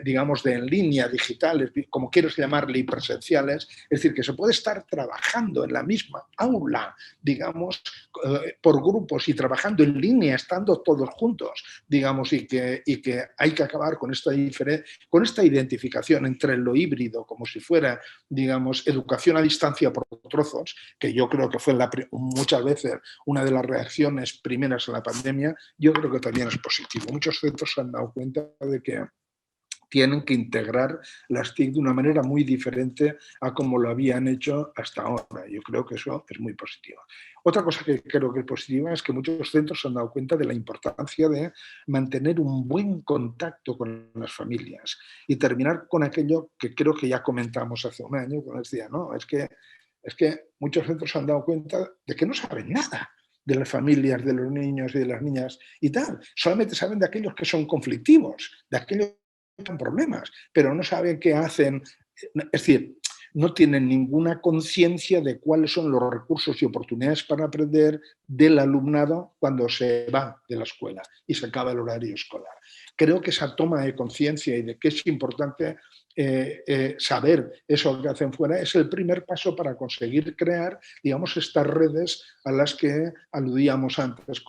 digamos, de en línea, digitales, como quieras llamarle, y presenciales, es decir, que se puede estar trabajando en la misma aula, digamos, por grupos y trabajando en línea, estando todos juntos, digamos, y que hay que acabar con esta identificación entre lo híbrido, como si fuera, digamos, educación a distancia por trozos, que yo creo que fue muchas veces una de las reacciones primeras a la pandemia. Yo creo que también es positivo. Muchos centros se han dado cuenta de que tienen que integrar las TIC de una manera muy diferente a como lo habían hecho hasta ahora. Yo creo que eso es muy positivo. Otra cosa que creo que es positiva es que muchos centros se han dado cuenta de la importancia de mantener un buen contacto con las familias y terminar con aquello que creo que ya comentamos hace un año, cuando decía, no, es que muchos centros se han dado cuenta de que no saben nada de las familias, de los niños y de las niñas y tal. Solamente saben de aquellos que son conflictivos, de aquellos con problemas, pero no saben qué hacen. Es decir, no tienen ninguna conciencia de cuáles son los recursos y oportunidades para aprender del alumnado cuando se va de la escuela y se acaba el horario escolar. Creo que esa toma de conciencia y de que es importante saber eso que hacen fuera es el primer paso para conseguir crear, digamos, estas redes a las que aludíamos antes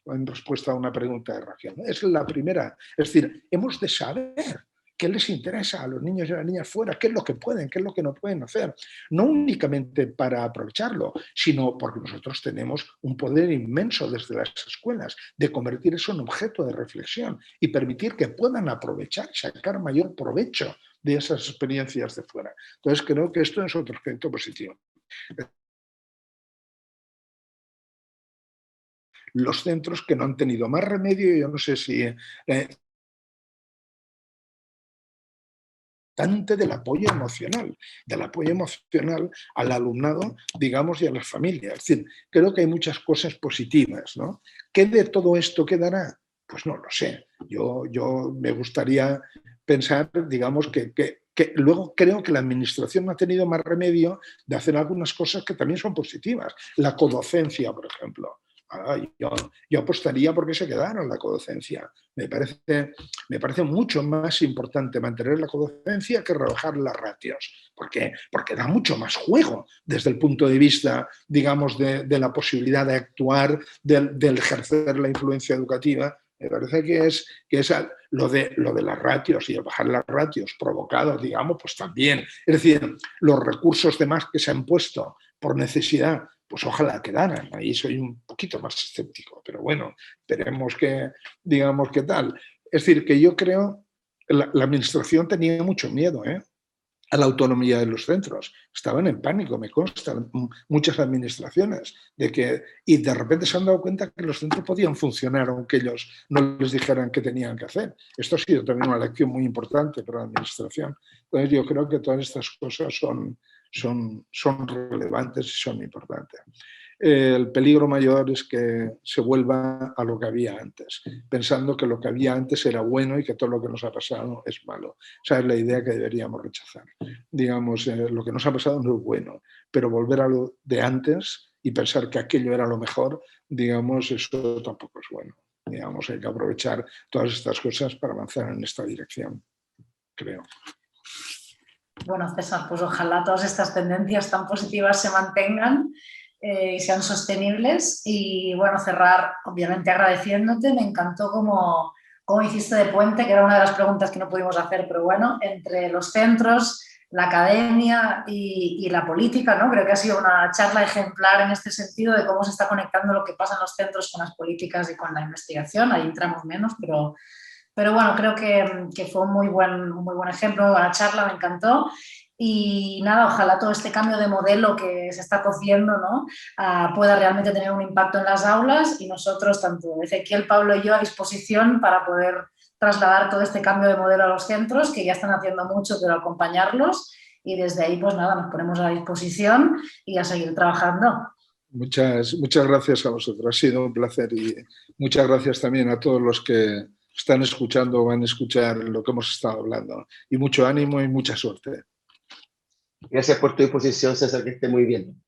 en respuesta a una pregunta de Raquel. Es la primera. Es decir, hemos de saber qué les interesa a los niños y a las niñas fuera, qué es lo que pueden, qué es lo que no pueden hacer. No únicamente para aprovecharlo, sino porque nosotros tenemos un poder inmenso desde las escuelas de convertir eso en objeto de reflexión y permitir que puedan aprovechar y sacar mayor provecho de esas experiencias de fuera. Entonces creo que esto es otro aspecto positivo. Los centros que no han tenido más remedio, yo no sé si del apoyo emocional al alumnado, digamos, y a las familias. Es decir, creo que hay muchas cosas positivas, ¿no? ¿Qué de todo esto quedará? Pues no lo sé. Yo me gustaría pensar, digamos, que luego creo que la administración no ha tenido más remedio de hacer algunas cosas que también son positivas. La codocencia, por ejemplo. Yo apostaría porque se quedaron la codocencia. Me parece mucho más importante mantener la codocencia que rebajar las ratios, porque da mucho más juego desde el punto de vista, digamos, de la posibilidad de actuar, del ejercer la influencia educativa. Me parece que es lo de las ratios y el bajar las ratios provocados, digamos, pues también. Es decir, los recursos de más que se han puesto por necesidad, pues ojalá quedaran. Ahí soy un poquito más escéptico, pero bueno, esperemos que, digamos, qué tal. Es decir, que yo creo que la administración tenía mucho miedo a la autonomía de los centros. Estaban en pánico, me consta, muchas administraciones, y de repente se han dado cuenta que los centros podían funcionar aunque ellos no les dijeran qué tenían que hacer. Esto ha sido también una lección muy importante para la administración. Entonces yo creo que todas estas cosas son relevantes y son importantes. El peligro mayor es que se vuelva a lo que había antes, pensando que lo que había antes era bueno y que todo lo que nos ha pasado es malo. Esa es la idea que deberíamos rechazar. Digamos, lo que nos ha pasado no es bueno, pero volver a lo de antes y pensar que aquello era lo mejor, digamos, eso tampoco es bueno. Digamos, hay que aprovechar todas estas cosas para avanzar en esta dirección, creo. Bueno, César, pues ojalá todas estas tendencias tan positivas se mantengan y sean sostenibles. Y bueno, cerrar obviamente agradeciéndote. Me encantó cómo hiciste de puente, que era una de las preguntas que no pudimos hacer, pero bueno, entre los centros, la academia y la política, ¿no? Creo que ha sido una charla ejemplar en este sentido de cómo se está conectando lo que pasa en los centros con las políticas y con la investigación. Ahí entramos menos, pero bueno, creo que fue un muy buen ejemplo, una buena charla, me encantó. Y nada, ojalá todo este cambio de modelo que se está cociendo, ¿no? Pueda realmente tener un impacto en las aulas, y nosotros, tanto Ezequiel, Pablo y yo, a disposición para poder trasladar todo este cambio de modelo a los centros, que ya están haciendo mucho, pero acompañarlos. Y desde ahí, pues nada, nos ponemos a disposición y a seguir trabajando. Muchas gracias a vosotros, ha sido un placer, y muchas gracias también a todos los que están escuchando o van a escuchar lo que hemos estado hablando. Y mucho ánimo y mucha suerte. Gracias por tu disposición, César, que esté muy bien.